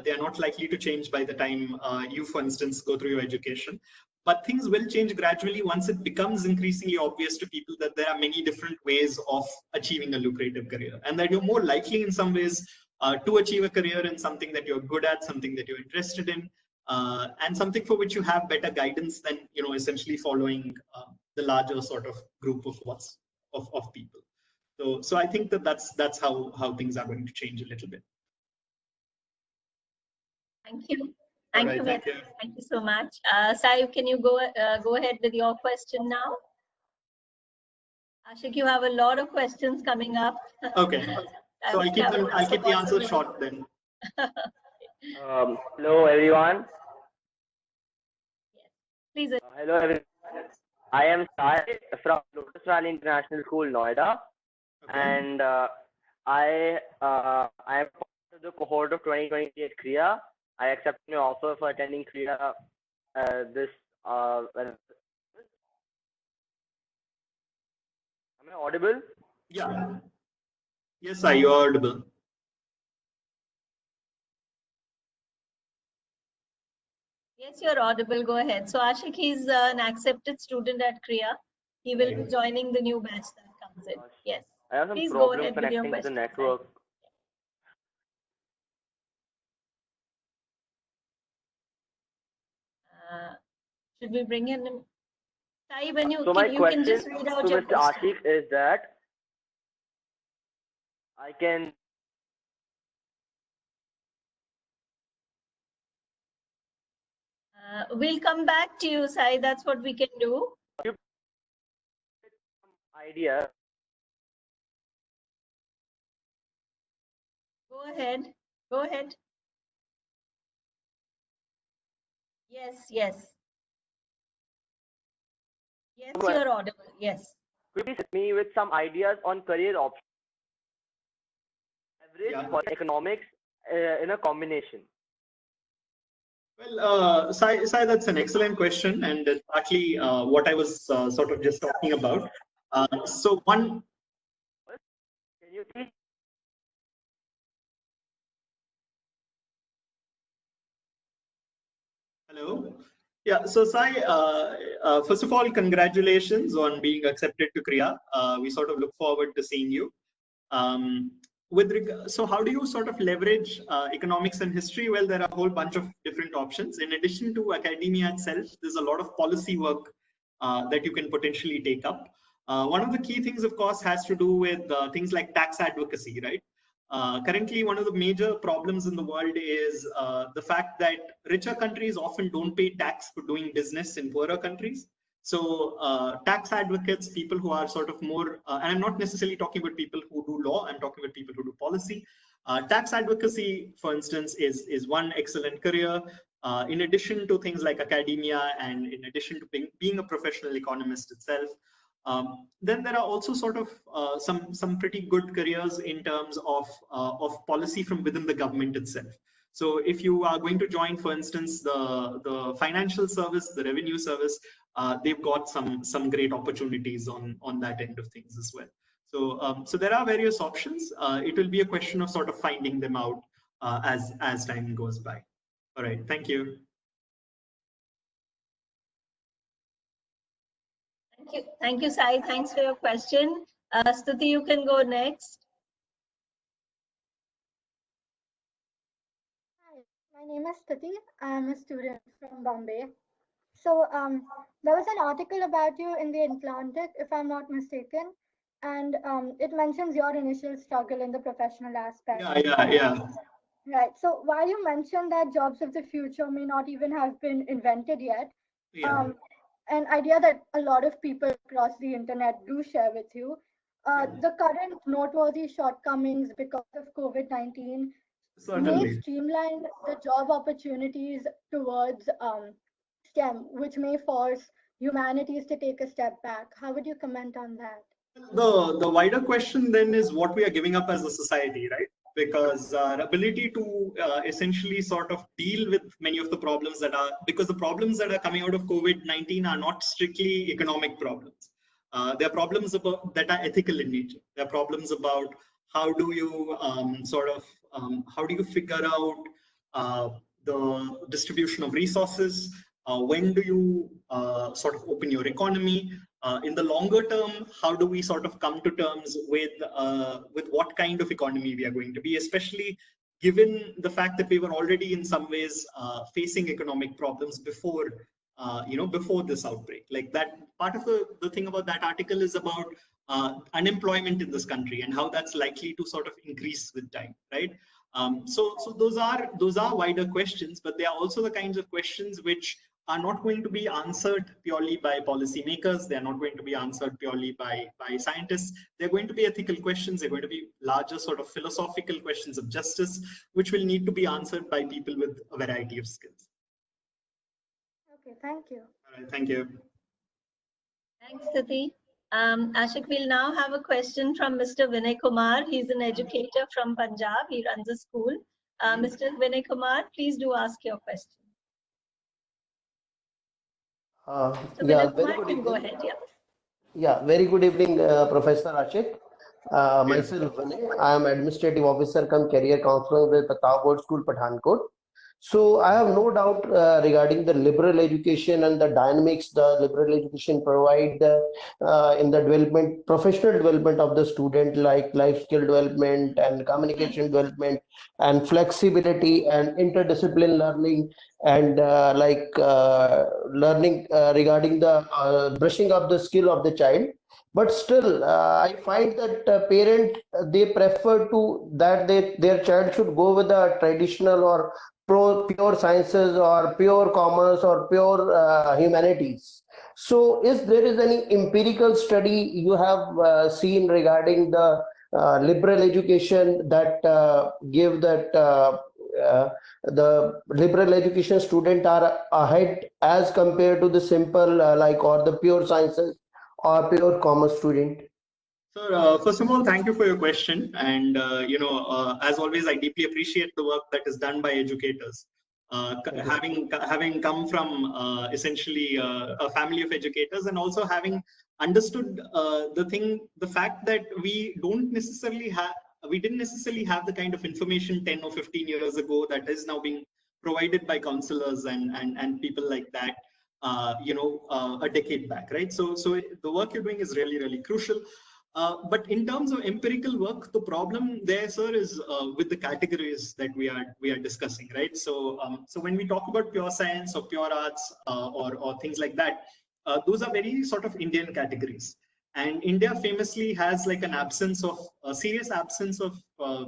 Speaker 2: They are not likely to change by the time you, for instance, go through your education. But things will change gradually once it becomes increasingly obvious to people that there are many different ways of achieving a lucrative career, and that you're more likely in some ways to achieve a career in something that you're good at, something that you're interested in, and something for which you have better guidance than, essentially following the larger sort of group of people. So I think that's how things are going to change a little bit.
Speaker 1: Thank you. Thank
Speaker 2: All
Speaker 1: you,
Speaker 2: right, thank you.
Speaker 1: Thank you so much. Sai, can you go ahead with your question now? Aashique, you have a lot of questions coming up.
Speaker 2: Okay, so I'll keep the answers short then.
Speaker 5: Hello, everyone.
Speaker 1: Please.
Speaker 5: Hello, everyone. I am Sai from Lotus Valley International School, Noida, and I am part of the cohort of 2020 at Krea. I accepted an offer for attending Krea this. Am I audible?
Speaker 2: Yeah. Yes, Sai, you're audible.
Speaker 1: Yes, you're audible. Go ahead. So Aashique is an accepted student at Krea. He will be joining the new batch that comes in. Yes.
Speaker 5: I have some
Speaker 1: Please go
Speaker 5: problem
Speaker 1: ahead with your
Speaker 5: connecting to the
Speaker 1: question,
Speaker 5: network.
Speaker 1: Should we bring in Sai, when you,
Speaker 5: So my
Speaker 1: you
Speaker 5: question
Speaker 1: can just read out
Speaker 5: to
Speaker 1: your
Speaker 5: Mr.
Speaker 1: question.
Speaker 5: Aashique is that I can.
Speaker 1: We'll come back to you, Sai. That's what we can do.
Speaker 5: Idea.
Speaker 1: Go ahead. Go ahead. Yes, yes. Yes, you're audible. Yes.
Speaker 5: Could you please help me with some ideas on career options? Average for economics in a combination.
Speaker 2: Well, Sai, that's an excellent question, and it's partly what I was sort of just talking about. So one.
Speaker 5: Can you please?
Speaker 2: Hello. Yeah. So Sai, first of all, congratulations on being accepted to Krea. We sort of look forward to seeing you. So how do you sort of leverage economics and history? Well, there are a whole bunch of different options. In addition to academia itself, there's a lot of policy work that you can potentially take up. One of the key things, of course, has to do with things like tax advocacy, right? Currently, one of the major problems in the world is the fact that richer countries often don't pay tax for doing business in poorer countries. So tax advocates, people who are sort of more, and I'm not necessarily talking about people who do law, I'm talking about people who do policy. Tax advocacy, for instance, is one excellent career. In addition to things like academia and in addition to being a professional economist itself. Then there are also sort of some pretty good careers in terms of policy from within the government itself. So if you are going to join, for instance, the financial service, the revenue service, they've got some great opportunities on that end of things as well. So there are various options. It will be a question of sort of finding them out as time goes by. All right, thank you.
Speaker 1: Thank you, Sai. Thanks for your question. Stuti, you can go next.
Speaker 6: Hi, my name is Stuti. I am a student from Bombay. So there was an article about you in the Atlantic, if I'm not mistaken, and it mentions your initial struggle in the professional aspect.
Speaker 2: Yeah.
Speaker 6: Right. So while you mentioned that jobs of the future may not even have been invented yet, an idea that a lot of people across the internet do share with you, the current noteworthy shortcomings because of COVID-19 may streamline the job opportunities towards STEM, which may force humanities to take a step back. How would you comment on that?
Speaker 2: The wider question then is what we are giving up as a society, right? Because our ability to essentially sort of deal with many of the problems because the problems that are coming out of COVID-19 are not strictly economic problems. There are problems that are ethical in nature. There are problems about how do you how do you figure out the distribution of resources? When do you sort of open your economy? In the longer term, how do we sort of come to terms with what kind of economy we are going to be, especially given the fact that we were already in some ways facing economic problems before before this outbreak. Like that part of the thing about that article is about unemployment in this country and how that's likely to sort of increase with time, right? So those are wider questions, but they are also the kinds of questions which are not going to be answered purely by policymakers. They are not going to be answered purely by scientists. They're going to be ethical questions. They're going to be larger sort of philosophical questions of justice, which will need to be answered by people with a variety of skills.
Speaker 6: Okay, thank you.
Speaker 2: All right, thank you.
Speaker 1: Thanks, Tati. Aashique, we'll now have a question from Mr. Vinay Kumar. He's an educator from Punjab. He runs a school. Mr. Vinay Kumar, please do ask your question. So
Speaker 7: Yeah,
Speaker 1: Vinay
Speaker 7: very
Speaker 1: Kumar,
Speaker 7: good
Speaker 1: you go
Speaker 7: evening.
Speaker 1: ahead. Yeah.
Speaker 7: Yeah, very good evening, Professor Aashique. Myself, Vinay. I am Administrative Officer come Career Counselor with Pratap Board School, Pathankot. So I have no doubt regarding the liberal education and the dynamics the liberal education provide in the development, professional development of the student, like life skill development and communication development and flexibility and interdiscipline learning and learning regarding the brushing up the skill of the child. But still, I find that parent they prefer to that their child should go with the traditional or pure sciences or pure commerce or pure humanities. So, is there is any empirical study you have seen regarding the liberal education that give that the liberal education student are ahead as compared to the simple or the pure sciences or pure commerce student?
Speaker 2: So first of all, thank you for your question. And, as always, I deeply appreciate the work that is done by educators. Having come from essentially a family of educators, and also having understood the fact that we didn't necessarily have the kind of information 10 or 15 years ago that is now being provided by counselors and people like that, a decade back, right? So the work you're doing is really, really crucial. But in terms of empirical work, the problem there, sir, is with the categories that we are discussing, right? So when we talk about pure science or pure arts or things like that, those are very sort of Indian categories. And India famously has like a serious absence of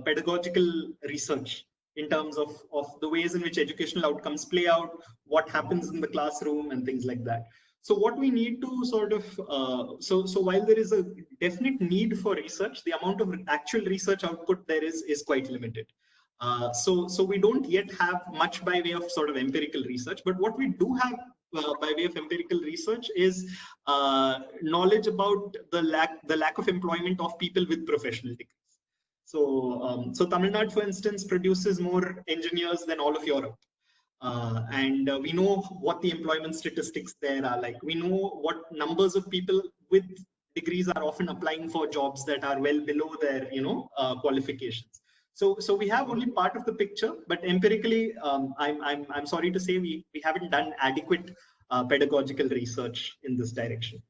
Speaker 2: pedagogical research in terms of the ways in which educational outcomes play out, what happens in the classroom, and things like that. So what we need to sort of, so while there is a definite need for research, the amount of actual research output there is quite limited. So we don't yet have much by way of sort of empirical research, but what we do have by way of empirical research is knowledge about the lack of employment of people with professional degrees. So Tamil Nadu, for instance, produces more engineers than all of Europe. And we know what the employment statistics there are like. We know what numbers of people with degrees are often applying for jobs that are well below their qualifications. So we have only part of the picture, but empirically, I'm sorry to say we haven't done adequate pedagogical research in this direction.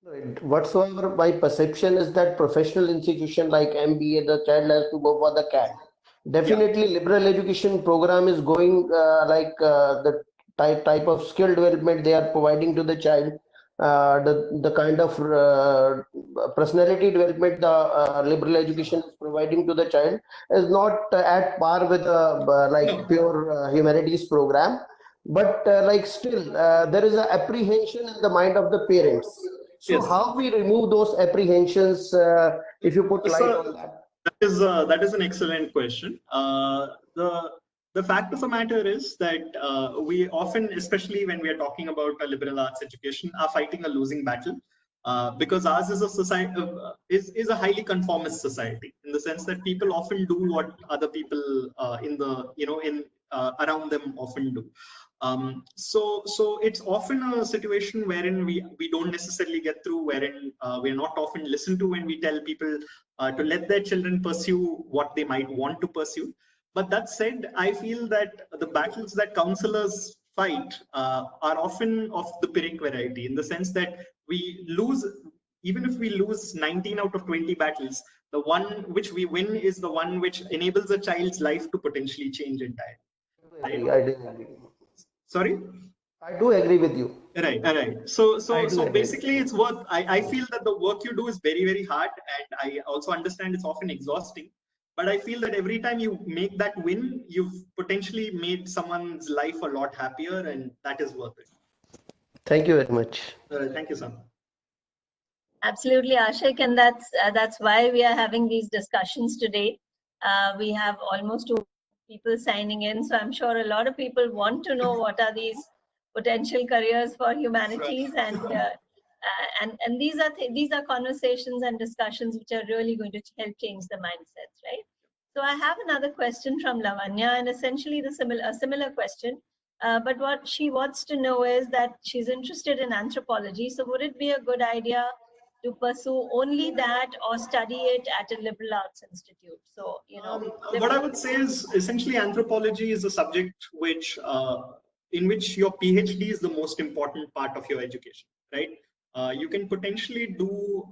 Speaker 7: Right. Whatsoever my perception is that professional institution like MBA, the child has to go for the CAT. Definitely, liberal education program is going the type of skill development they are providing to the child. The kind of personality development the liberal education is providing to the child is not at par with pure humanities program. But still, there is an apprehension in the mind of the parents. So
Speaker 2: Yes.
Speaker 7: how we remove those apprehensions? If you put light on that.
Speaker 2: That is an excellent question. The fact of the matter is that we often, especially when we are talking about a liberal arts education, are fighting a losing battle because ours is a society is a highly conformist society in the sense that people often do what other people around them often do. So it's often a situation wherein we don't necessarily get through, wherein we're not often listened to when we tell people to let their children pursue what they might want to pursue. But that said, I feel that the battles that counselors fight are often of the Pyrrhic variety, in the sense that we lose, even if we lose 19 out of 20 battles, the one which we win is the one which enables a child's life to potentially change entirely.
Speaker 7: I do agree.
Speaker 2: Sorry?
Speaker 7: I do agree with you.
Speaker 2: Right. So basically, it's worth. I feel that the work you do is very, very hard, and I also understand it's often exhausting. But I feel that every time you make that win, you've potentially made someone's life a lot happier, and that is worth it.
Speaker 7: Thank you very much.
Speaker 2: Thank you, Sam.
Speaker 1: Absolutely, Aashique, and that's why we are having these discussions today. We have almost 2 people signing in, so I'm sure a lot of people want to know what are these potential careers for humanities, and these are conversations and discussions which are really going to help change the mindsets, right? So I have another question from Lavanya, and essentially a similar question. But what she wants to know is that she's interested in anthropology. So would it be a good idea to pursue only that or study it at a liberal arts institute? So,
Speaker 2: what I would say is essentially anthropology is a subject which in which your PhD is the most important part of your education, right? You can potentially do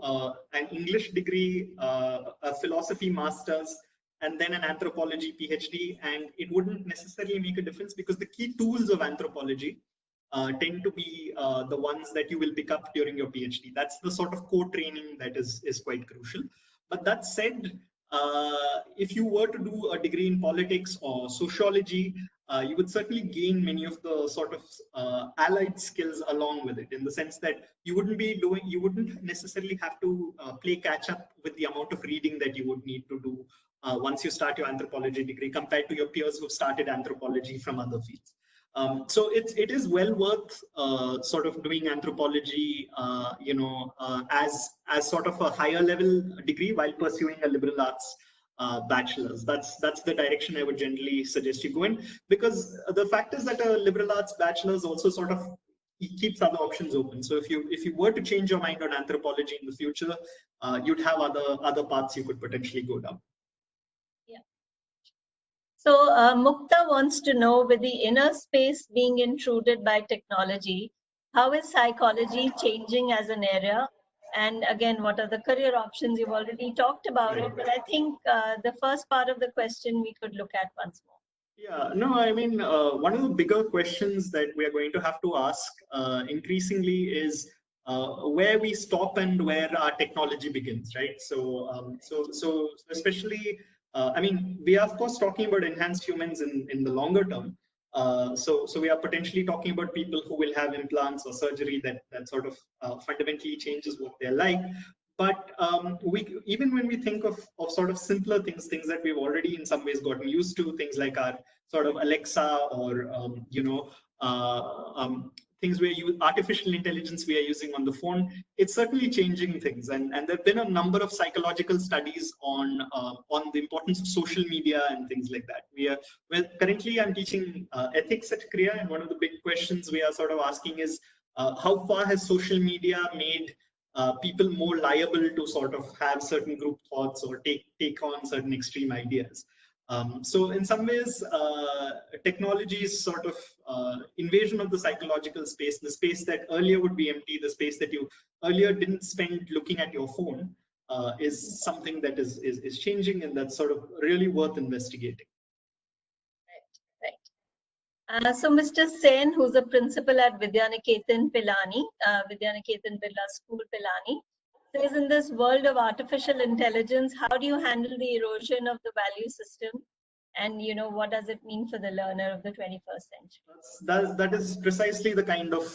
Speaker 2: an English degree, a philosophy master's, and then an anthropology PhD, and it wouldn't necessarily make a difference because the key tools of anthropology tend to be the ones that you will pick up during your PhD. That's the sort of core training that is quite crucial. But that said, if you were to do a degree in politics or sociology, you would certainly gain many of the sort of allied skills along with it, in the sense that you wouldn't necessarily have to play catch up with the amount of reading that you would need to do once you start your anthropology degree compared to your peers who've started anthropology from other fields. So it is well worth sort of doing anthropology, as sort of a higher level degree while pursuing a liberal arts bachelor's. That's the direction I would generally suggest you go in, because the fact is that a liberal arts bachelor's also sort of keeps other options open. So if you were to change your mind on anthropology in the future, you'd have other paths you could potentially go down.
Speaker 1: So Mukta wants to know, with the inner space being intruded by technology, how is psychology changing as an area? And again, what are the career options? You've already talked about it, but I think the first part of the question we could look at once more.
Speaker 2: Yeah, no, I mean, one of the bigger questions that we are going to have to ask increasingly is where we stop and where our technology begins, right? So especially, I mean, we are of course talking about enhanced humans in the longer term. So we are potentially talking about people who will have implants or surgery that sort of fundamentally changes what they're like. But even when we think of sort of simpler things that we've already in some ways gotten used to, things like our sort of Alexa or things where artificial intelligence we are using on the phone, it's certainly changing things. And there have been a number of psychological studies on the importance of social media and things like that. Currently I'm teaching ethics at Krea, and one of the big questions we are sort of asking is how far has social media made people more liable to sort of have certain group thoughts or take on certain extreme ideas. So in some ways, technology is sort of invasion of the psychological space, the space that earlier would be empty, the space that you earlier didn't spend looking at your phone, is something that is changing, and that's sort of really worth investigating.
Speaker 1: Right. So Mr. Sen, who's a principal at Vidyaniketan Pilani, Vidyaniketan Birla School Pilani, says, in this world of artificial intelligence, how do you handle the erosion of the value system? And what does it mean for the learner of the 21st century?
Speaker 2: That is precisely the kind of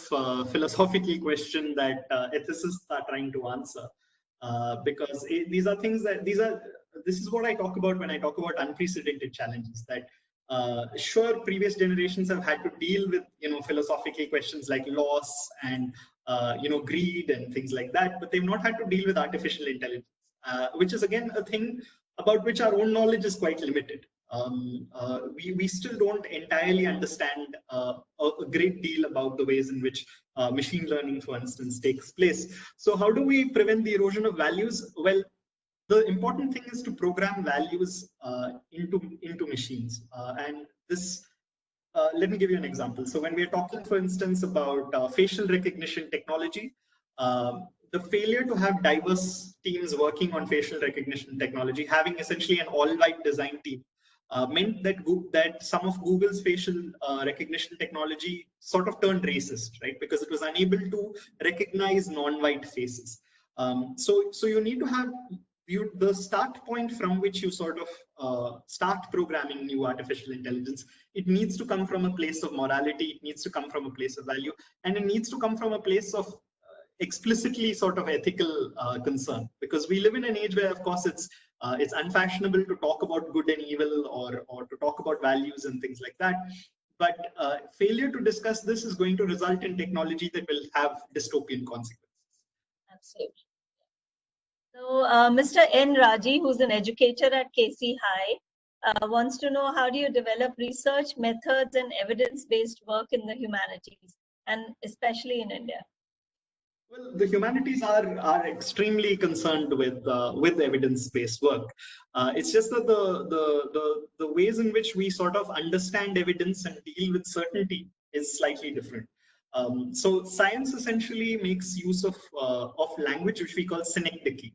Speaker 2: philosophical question that ethicists are trying to answer, because these are things that this is what I talk about when I talk about unprecedented challenges. That sure, previous generations have had to deal with philosophical questions like loss and greed and things like that, but they've not had to deal with artificial intelligence, which is again a thing about which our own knowledge is quite limited. We still don't entirely understand a great deal about the ways in which machine learning, for instance, takes place. So how do we prevent the erosion of values? Well, the important thing is to program values into machines. And this, let me give you an example. So when we are talking, for instance, about facial recognition technology, the failure to have diverse teams working on facial recognition technology, having essentially an all-white design team, meant that some of Google's facial recognition technology sort of turned racist, right? Because it was unable to recognize non-white faces. So you need to have the start point from which you sort of start programming new artificial intelligence, it needs to come from a place of morality, it needs to come from a place of value, and it needs to come from a place of explicitly sort of ethical concern, because we live in an age where, of course, it's unfashionable to talk about good and evil, or to talk about values and things like that. But failure to discuss this is going to result in technology that will have dystopian consequences.
Speaker 1: Absolutely. So Mr. N. Raji, who's an educator at KC High, wants to know, how do you develop research methods and evidence-based work in the humanities, and especially in India?
Speaker 2: Well, the humanities are extremely concerned with evidence-based work. It's just that the ways in which we sort of understand evidence and deal with certainty is slightly different. So science essentially makes use of language which we call synecdoche,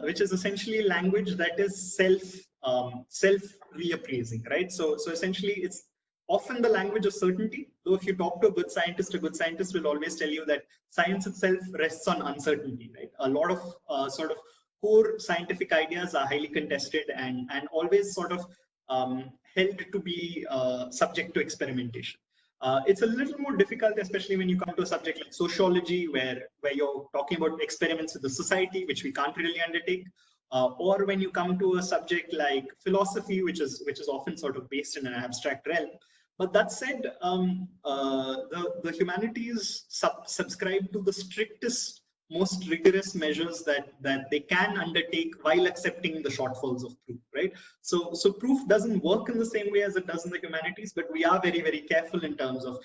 Speaker 2: which is essentially language that is self-reappraising, right? So essentially it's often the language of certainty, though if you talk to a good scientist will always tell you that science itself rests on uncertainty, right? A lot of sort of core scientific ideas are highly contested and always sort of held to be subject to experimentation. It's a little more difficult, especially when you come to a subject like sociology, where you're talking about experiments with the society, which we can't really undertake. Or when you come to a subject like philosophy, which is often sort of based in an abstract realm. But that said, the humanities subscribe to the strictest, most rigorous measures that they can undertake while accepting the shortfalls of proof, right? So proof doesn't work in the same way as it does in the humanities, but we are very, very careful in terms of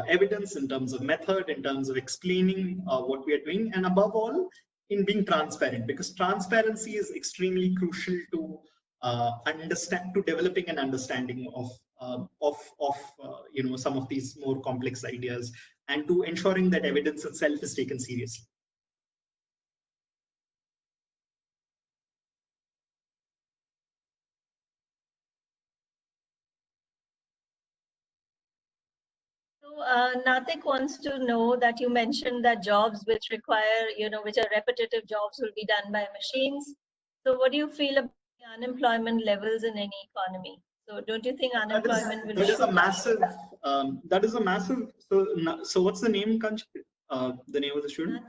Speaker 2: evidence, in terms of method, in terms of explaining what we are doing, and above all, in being transparent, because transparency is extremely crucial to developing an understanding of some of these more complex ideas, and to ensuring that evidence itself is taken seriously.
Speaker 1: So Natik wants to know that you mentioned that jobs which require, which are repetitive jobs will be done by machines. So what do you feel about the unemployment levels in any economy? So don't you think unemployment will?
Speaker 2: That is a massive. So what's the name, Kanchi? The name of the student?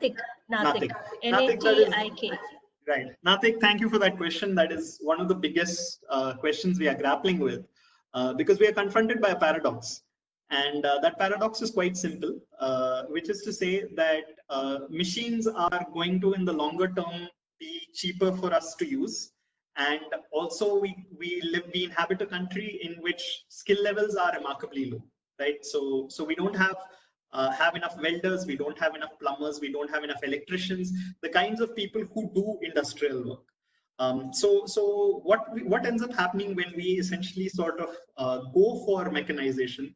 Speaker 1: Natik.
Speaker 2: Natik. Right. Natik, thank you for that question. That is one of the biggest questions we are grappling with, because we are confronted by a paradox. And that paradox is quite simple, which is to say that machines are going to, in the longer term, be cheaper for us to use. And also we inhabit a country in which skill levels are remarkably low, right? So we don't have enough welders, we don't have enough plumbers, we don't have enough electricians, the kinds of people who do industrial work. So what ends up happening when we essentially sort of go for mechanization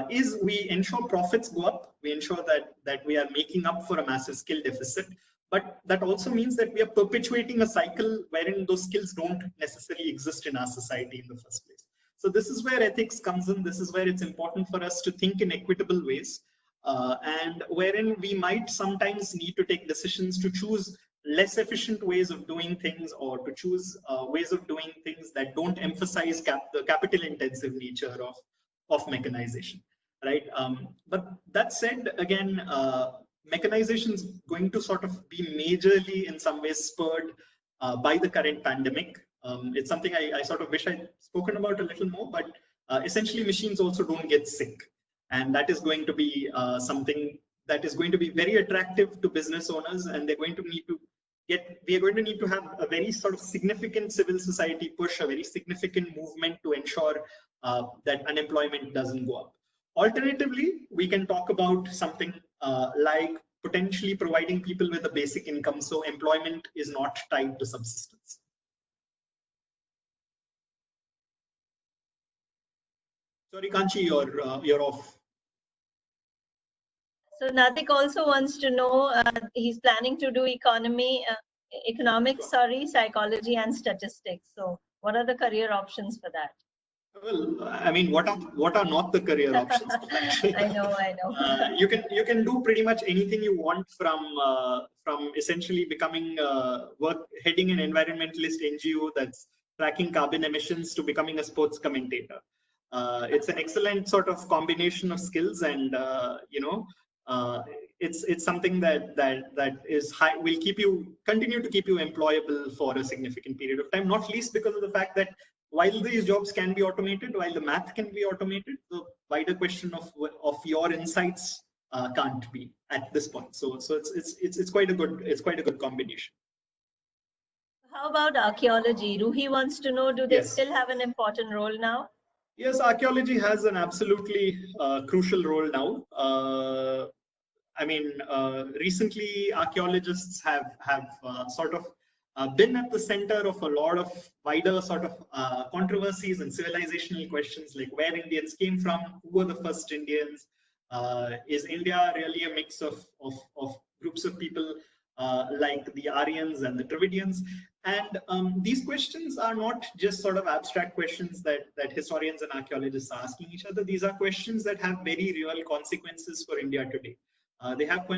Speaker 2: is we ensure profits go up, we ensure that we are making up for a massive skill deficit. But that also means that we are perpetuating a cycle wherein those skills don't necessarily exist in our society in the first place. So this is where ethics comes in. This is where it's important for us to think in equitable ways, and wherein we might sometimes need to take decisions to choose less efficient ways of doing things, or to choose ways of doing things that don't emphasize the capital intensive nature of mechanization, right? But that said, again, mechanization is going to sort of be majorly in some ways spurred by the current pandemic. It's something I sort of wish I'd spoken about a little more, but essentially machines also don't get sick. And that is going to be something that is going to be very attractive to business owners, and we are going to need to have a very sort of significant civil society push, a very significant movement to ensure that unemployment doesn't go up. Alternatively, we can talk about something like potentially providing people with a basic income, so employment is not tied to subsistence. Sorry, Kanchi, you're off.
Speaker 1: So Natik also wants to know, he's planning to do economics, psychology and statistics. So what are the career options for that?
Speaker 2: Well, I mean, what are not the career options?
Speaker 1: I know.
Speaker 2: You can do pretty much anything you want, from essentially becoming heading an environmentalist NGO that's tracking carbon emissions to becoming a sports commentator. It's an excellent sort of combination of skills, and it's something that is high, will continue to keep you employable for a significant period of time. Not least because of the fact that while these jobs can be automated, while the math can be automated, the wider question of your insights can't be at this point. So it's quite a good combination.
Speaker 1: How about archaeology? Ruhi wants to know, do they
Speaker 2: Yes.
Speaker 1: still have an important role now?
Speaker 2: Yes, archaeology has an absolutely crucial role now. Recently archaeologists have sort of been at the center of a lot of wider sort of controversies and civilizational questions, like where Indians came from, who were the first Indians, is India really a mix of groups of people like the Aryans and the Dravidians? And these questions are not just sort of abstract questions that historians and archaeologists are asking each other. These are questions that have very real consequences for India today. They have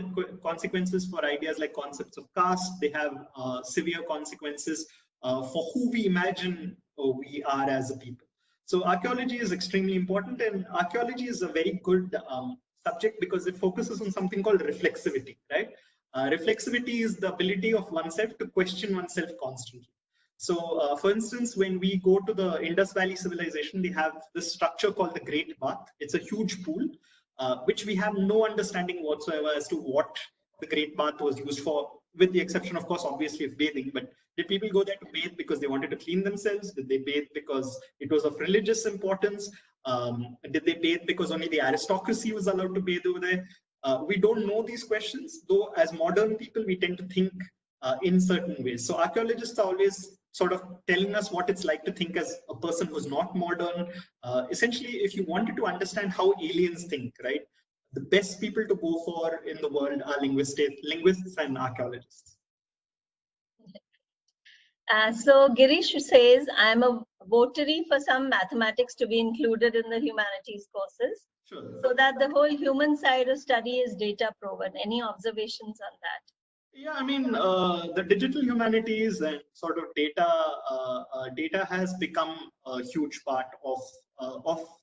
Speaker 2: consequences for ideas like concepts of caste. They have severe consequences for who we imagine we are as a people. So archaeology is extremely important, and archaeology is a very good subject because it focuses on something called reflexivity, right? Reflexivity is the ability of oneself to question oneself constantly. So, for instance, when we go to the Indus Valley civilization, they have this structure called the Great Bath. It's a huge pool, which we have no understanding whatsoever as to what the Great Bath was used for, with the exception, of course, obviously, of bathing. But did people go there to bathe because they wanted to clean themselves? Did they bathe because it was of religious importance? Did they bathe because only the aristocracy was allowed to bathe over there? We don't know these questions, though as modern people, we tend to think in certain ways. So archaeologists are always sort of telling us what it's like to think as a person who's not modern. Essentially, if you wanted to understand how aliens think, right, the best people to go for in the world are linguists and archaeologists.
Speaker 1: So Girish says, I'm a votary for some mathematics to be included in the humanities courses.
Speaker 2: Sure.
Speaker 1: So that the whole human side of study is data proven. Any observations on that?
Speaker 2: Yeah, I mean, the digital humanities and sort of data has become a huge part of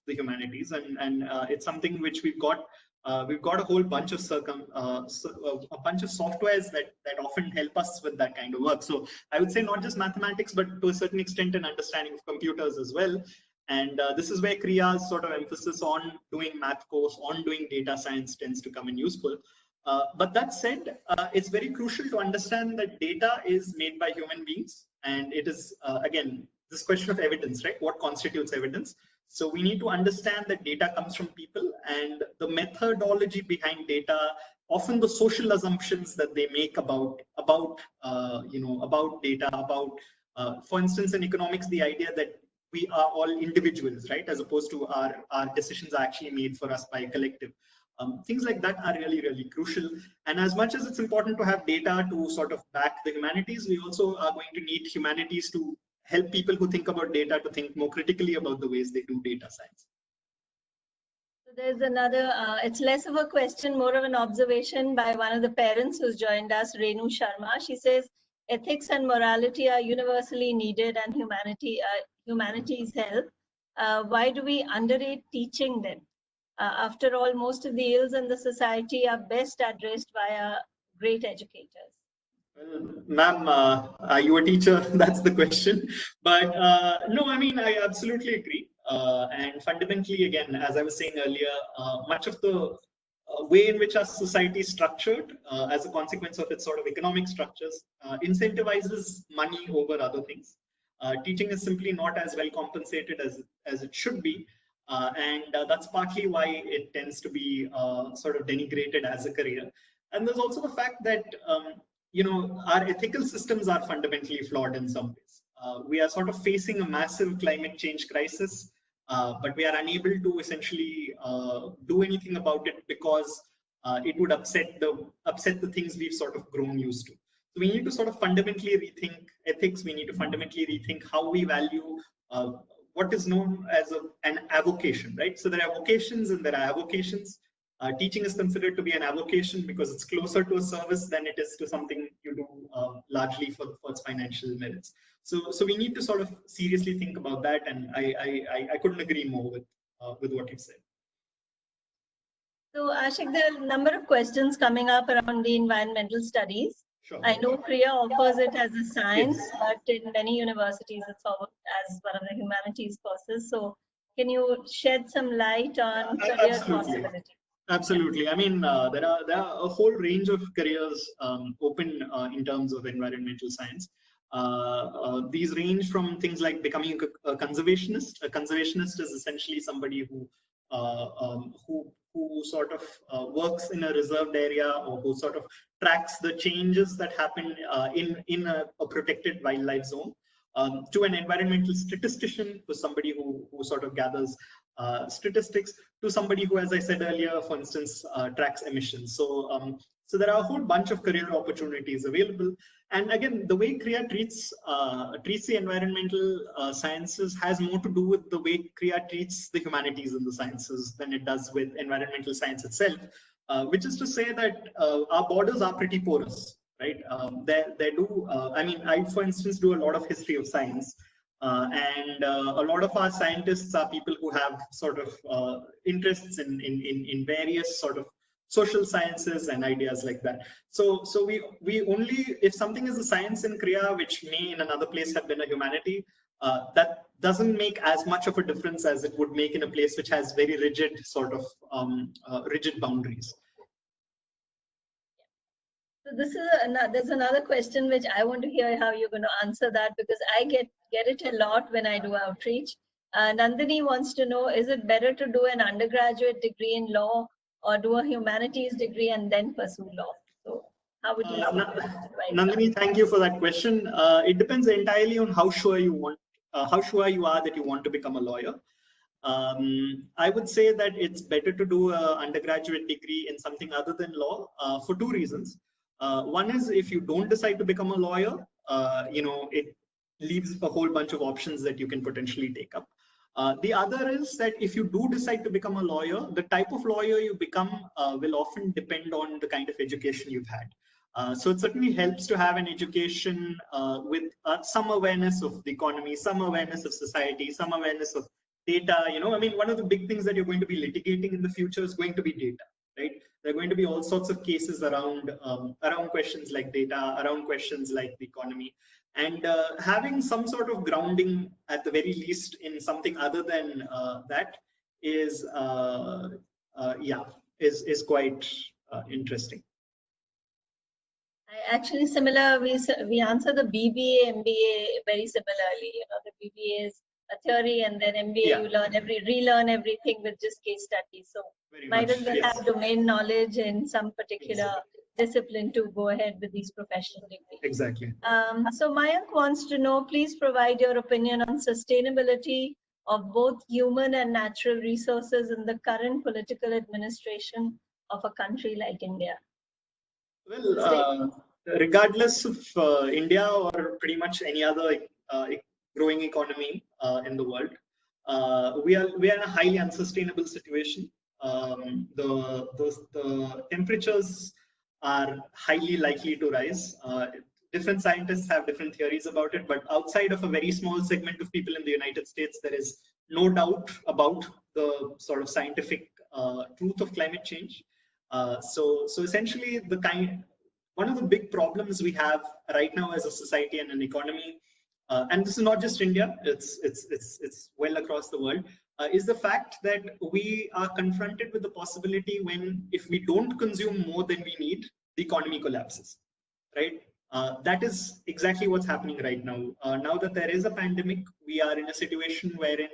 Speaker 2: the humanities, and it's something which we've got a whole bunch of a bunch of softwares that often help us with that kind of work. So I would say not just mathematics, but to a certain extent an understanding of computers as well. And this is where Krea's sort of emphasis on doing math course, on doing data science tends to come in useful. But that said, it's very crucial to understand that data is made by human beings, and it is, again, this question of evidence, right? What constitutes evidence? So we need to understand that data comes from people, and the methodology behind data, often the social assumptions that they make about data, for instance, in economics, the idea that we are all individuals, right? As opposed to our decisions are actually made for us by a collective. Things like that are really, really crucial. And as much as it's important to have data to sort of back the humanities, we also are going to need humanities to help people who think about data to think more critically about the ways they do data science.
Speaker 1: So there's another, it's less of a question, more of an observation by one of the parents who's joined us, Renu Sharma. She says, ethics and morality are universally needed and humanities help. Why do we underrate teaching them? After all, most of the ills in the society are best addressed by our great educators.
Speaker 2: Well, ma'am, are you a teacher? That's the question. But no, I mean, I absolutely agree. And fundamentally, again, as I was saying earlier, much of the way in which our society is structured as a consequence of its sort of economic structures incentivizes money over other things. Teaching is simply not as well compensated as it should be. And that's partly why it tends to be sort of denigrated as a career. And there's also the fact that, our ethical systems are fundamentally flawed in some ways. We are sort of facing a massive climate change crisis, but we are unable to essentially do anything about it because it would upset the things we've sort of grown used to. So we need to sort of fundamentally rethink ethics. We need to fundamentally rethink how we value what is known as an avocation, right? So there are vocations and there are avocations. Teaching is considered to be an avocation because it's closer to a service than it is to something you do largely for its financial merits. So we need to sort of seriously think about that, and I couldn't agree more with what you said.
Speaker 1: So Aashique, there are a number of questions coming up around the environmental studies.
Speaker 2: Sure.
Speaker 1: I know Krea offers it as a science,
Speaker 2: Yes.
Speaker 1: but in many universities it's offered as one of the humanities courses. So can you shed some light on career possibilities?
Speaker 2: Absolutely. I mean, there are a whole range of careers open in terms of environmental science. These range from things like becoming a conservationist. A conservationist is essentially somebody who sort of works in a reserved area, or who sort of tracks the changes that happen in a protected wildlife zone. To an environmental statistician, to somebody who sort of gathers statistics, to somebody who, as I said earlier, for instance, tracks emissions. So there are a whole bunch of career opportunities available. And again, the way Krea treats the environmental sciences has more to do with the way Krea treats the humanities and the sciences than it does with environmental science itself, which is to say that our borders are pretty porous, right? I mean, I, for instance, do a lot of history of science. And a lot of our scientists are people who have sort of interests in various sort of social sciences and ideas like that. So we only, if something is a science in Krea, which may in another place have been a humanity, that doesn't make as much of a difference as it would make in a place which has very rigid sort of rigid boundaries.
Speaker 1: So this is there's another question which I want to hear how you're going to answer that, because I get it a lot when I do outreach. Nandini wants to know, is it better to do an undergraduate degree in law or do a humanities degree and then pursue law? So how would you
Speaker 2: Nandini, thank you for that question. It depends entirely on how sure you are that you want to become a lawyer. I would say that it's better to do an undergraduate degree in something other than law for two reasons. One is, if you don't decide to become a lawyer, it leaves a whole bunch of options that you can potentially take up. The other is that if you do decide to become a lawyer, the type of lawyer you become will often depend on the kind of education you've had. So it certainly helps to have an education with some awareness of the economy, some awareness of society, some awareness of data. I mean, one of the big things that you're going to be litigating in the future is going to be data, right? There are going to be all sorts of cases around questions like data, around questions like the economy. And having some sort of grounding, at the very least, in something other than that is quite interesting.
Speaker 1: Actually, similar. We answer the BBA, MBA very similarly. The BBA is a theory, and then MBA you relearn everything with just case studies. So might as well have domain knowledge in some particular discipline to go ahead with these professional degrees.
Speaker 2: Exactly.
Speaker 1: So Mayank wants to know, please provide your opinion on sustainability of both human and natural resources in the current political administration of a country like India.
Speaker 2: Well, regardless of India or pretty much any other growing economy in the world, we are in a highly unsustainable situation. The temperatures are highly likely to rise. Different scientists have different theories about it, but outside of a very small segment of people in the United States, there is no doubt about the sort of scientific truth of climate change. So essentially, one of the big problems we have right now as a society and an economy, and this is not just India, it's well across the world, is the fact that we are confronted with the possibility when, if we don't consume more than we need, the economy collapses, right? That is exactly what's happening right now. Now that there is a pandemic, we are in a situation wherein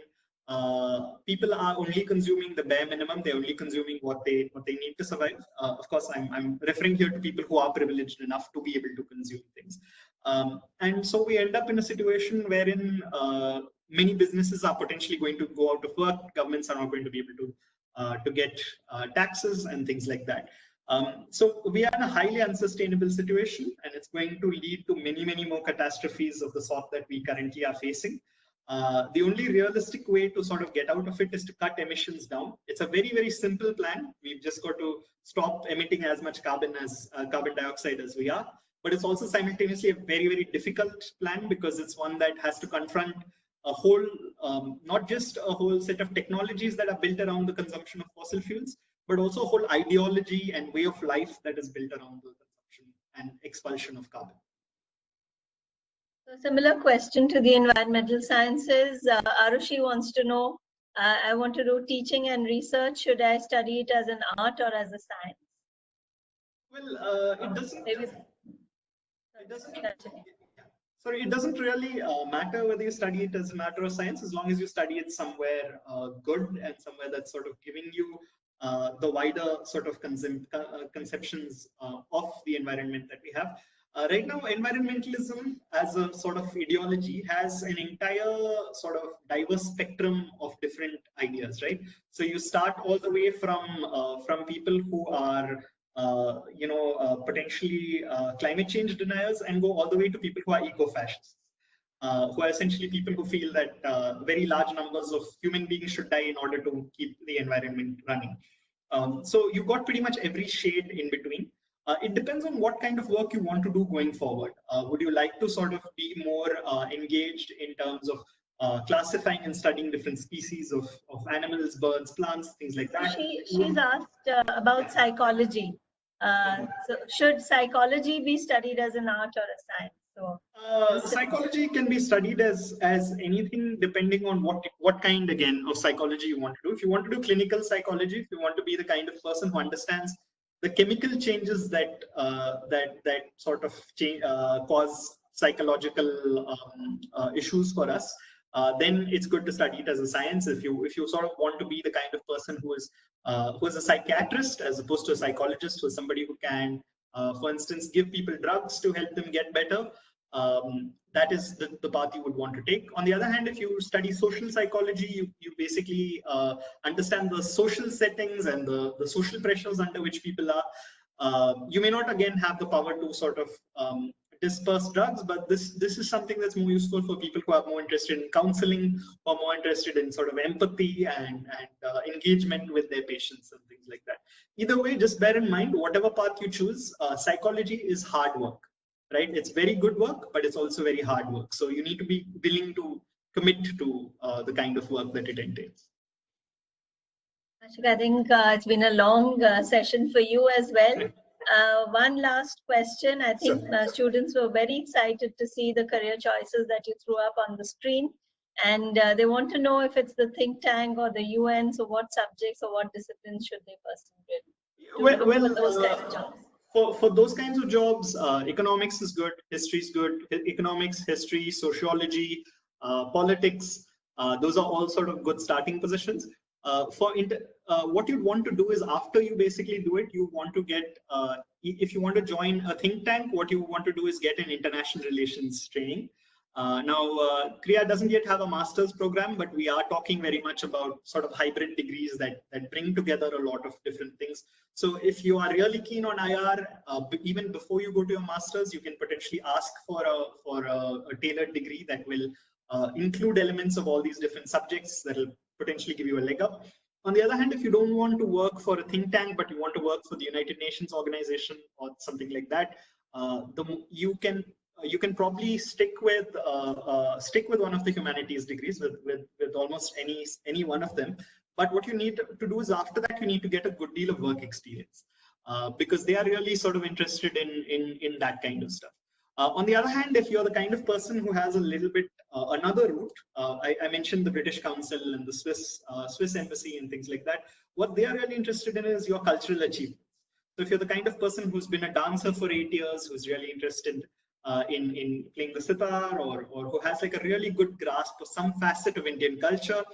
Speaker 2: people are only consuming the bare minimum. They're only consuming what they need to survive. Of course, I'm referring here to people who are privileged enough to be able to consume things. And so we end up in a situation wherein many businesses are potentially going to go out of work. Governments are not going to be able to get taxes and things like that. So we are in a highly unsustainable situation, and it's going to lead to many more catastrophes of the sort that we currently are facing. The only realistic way to sort of get out of it is to cut emissions down. It's a very, very simple plan. We've just got to stop emitting as much carbon dioxide as we are. But it's also simultaneously a very, very difficult plan because it's one that has to confront a whole, not just a whole set of technologies that are built around the consumption of fossil fuels, but also a whole ideology and way of life that is built around the consumption and expulsion of carbon.
Speaker 1: So similar question to the environmental sciences. Arushi wants to know, I want to do teaching and research. Should I study it as an art or as a science?
Speaker 2: Well, it doesn't really matter whether you study it as a matter of science, as long as you study it somewhere good and somewhere that's sort of giving you the wider sort of conceptions of the environment that we have. Right now, environmentalism as a sort of ideology has an entire sort of diverse spectrum of different ideas, right? So you start all the way from people who are potentially climate change deniers and go all the way to people who are eco-fascists, who are essentially people who feel that very large numbers of human beings should die in order to keep the environment running. So you've got pretty much every shade in between. It depends on what kind of work you want to do going forward. Would you like to sort of be more engaged in terms of classifying and studying different species of animals, birds, plants, things like that?
Speaker 1: She's asked about psychology. So should psychology be studied as an art or a science? So
Speaker 2: psychology can be studied as anything, depending on what kind again of psychology you want to do. If you want to do clinical psychology, if you want to be the kind of person who understands the chemical changes that sort of cause psychological issues for us, then it's good to study it as a science. If you sort of want to be the kind of person who is a psychiatrist as opposed to a psychologist, who is somebody who can, for instance, give people drugs to help them get better, that is the path you would want to take. On the other hand, if you study social psychology, you basically understand the social settings and the social pressures under which people are. You may not again have the power to sort of disperse drugs, but this is something that's more useful for people who are more interested in counseling or more interested in sort of empathy and engagement with their patients and things like that. Either way, just bear in mind, whatever path you choose, psychology is hard work, right? It's very good work, but it's also very hard work. So you need to be willing to commit to the kind of work that it entails.
Speaker 1: Aashique, I think it's been a long session for you as well. One last question. I think students were very excited to see the career choices that you threw up on the screen. And they want to know if it's the think tank or the UN, so what subjects or what disciplines should they pursue? Those kinds of jobs.
Speaker 2: For those kinds of jobs, economics is good, history is good. Economics, history, sociology, politics, those are all sort of good starting positions. What you'd want to do is, after you basically do it, you want to get, if you want to join a think tank, what you want to do is get an international relations training. Now, Krea doesn't yet have a master's program, but we are talking very much about sort of hybrid degrees that bring together a lot of different things. So if you are really keen on IR, even before you go to your master's, you can potentially ask for a tailored degree that will include elements of all these different subjects that will potentially give you a leg up. On the other hand, if you don't want to work for a think tank, but you want to work for the United Nations organization or something like that, you can probably stick with one of the humanities degrees with almost any one of them. But what you need to do is, after that, you need to get a good deal of work experience, because they are really sort of interested in that kind of stuff. On the other hand, if you're the kind of person who has a little bit another route, I mentioned the British Council and the Swiss Embassy and things like that. What they are really interested in is your cultural achievements. So if you're the kind of person who's been a dancer for 8 years, who's really interested in playing the sitar, or who has like a really good grasp of some facet of Indian culture,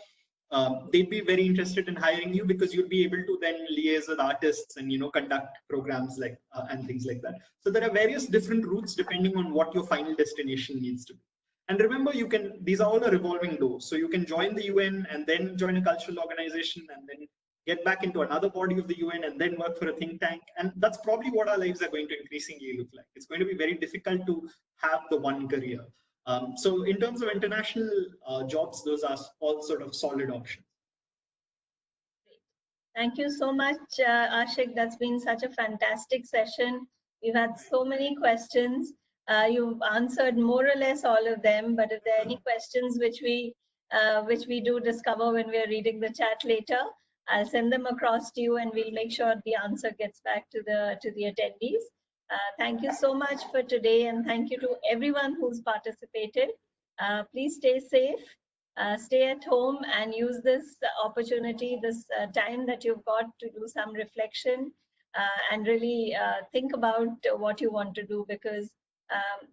Speaker 2: they'd be very interested in hiring you, because you'll be able to then liaise with artists and conduct programs like and things like that. So there are various different routes depending on what your final destination needs to be. And remember, these are all a revolving door. So you can join the UN and then join a cultural organization and then get back into another body of the UN and then work for a think tank. And that's probably what our lives are going to increasingly look like. It's going to be very difficult to have the one career. So in terms of international jobs, those are all sort of solid options.
Speaker 1: Thank you so much, Aashique. That's been such a fantastic session. We've had so many questions. You've answered more or less all of them, but if there are any questions which we do discover when we are reading the chat later, I'll send them across to you and we'll make sure the answer gets back to the attendees. Thank you so much for today, and thank you to everyone who's participated. Please stay safe. Stay at home and use this opportunity, this time that you've got to do some reflection and really think about what you want to do, because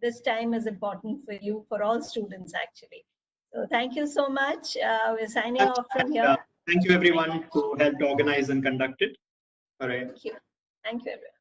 Speaker 1: this time is important for you, for all students actually. So thank you so much. We're signing off from here.
Speaker 2: Thank you everyone who helped organize and conduct it. All right.
Speaker 1: Thank you. Thank you everyone.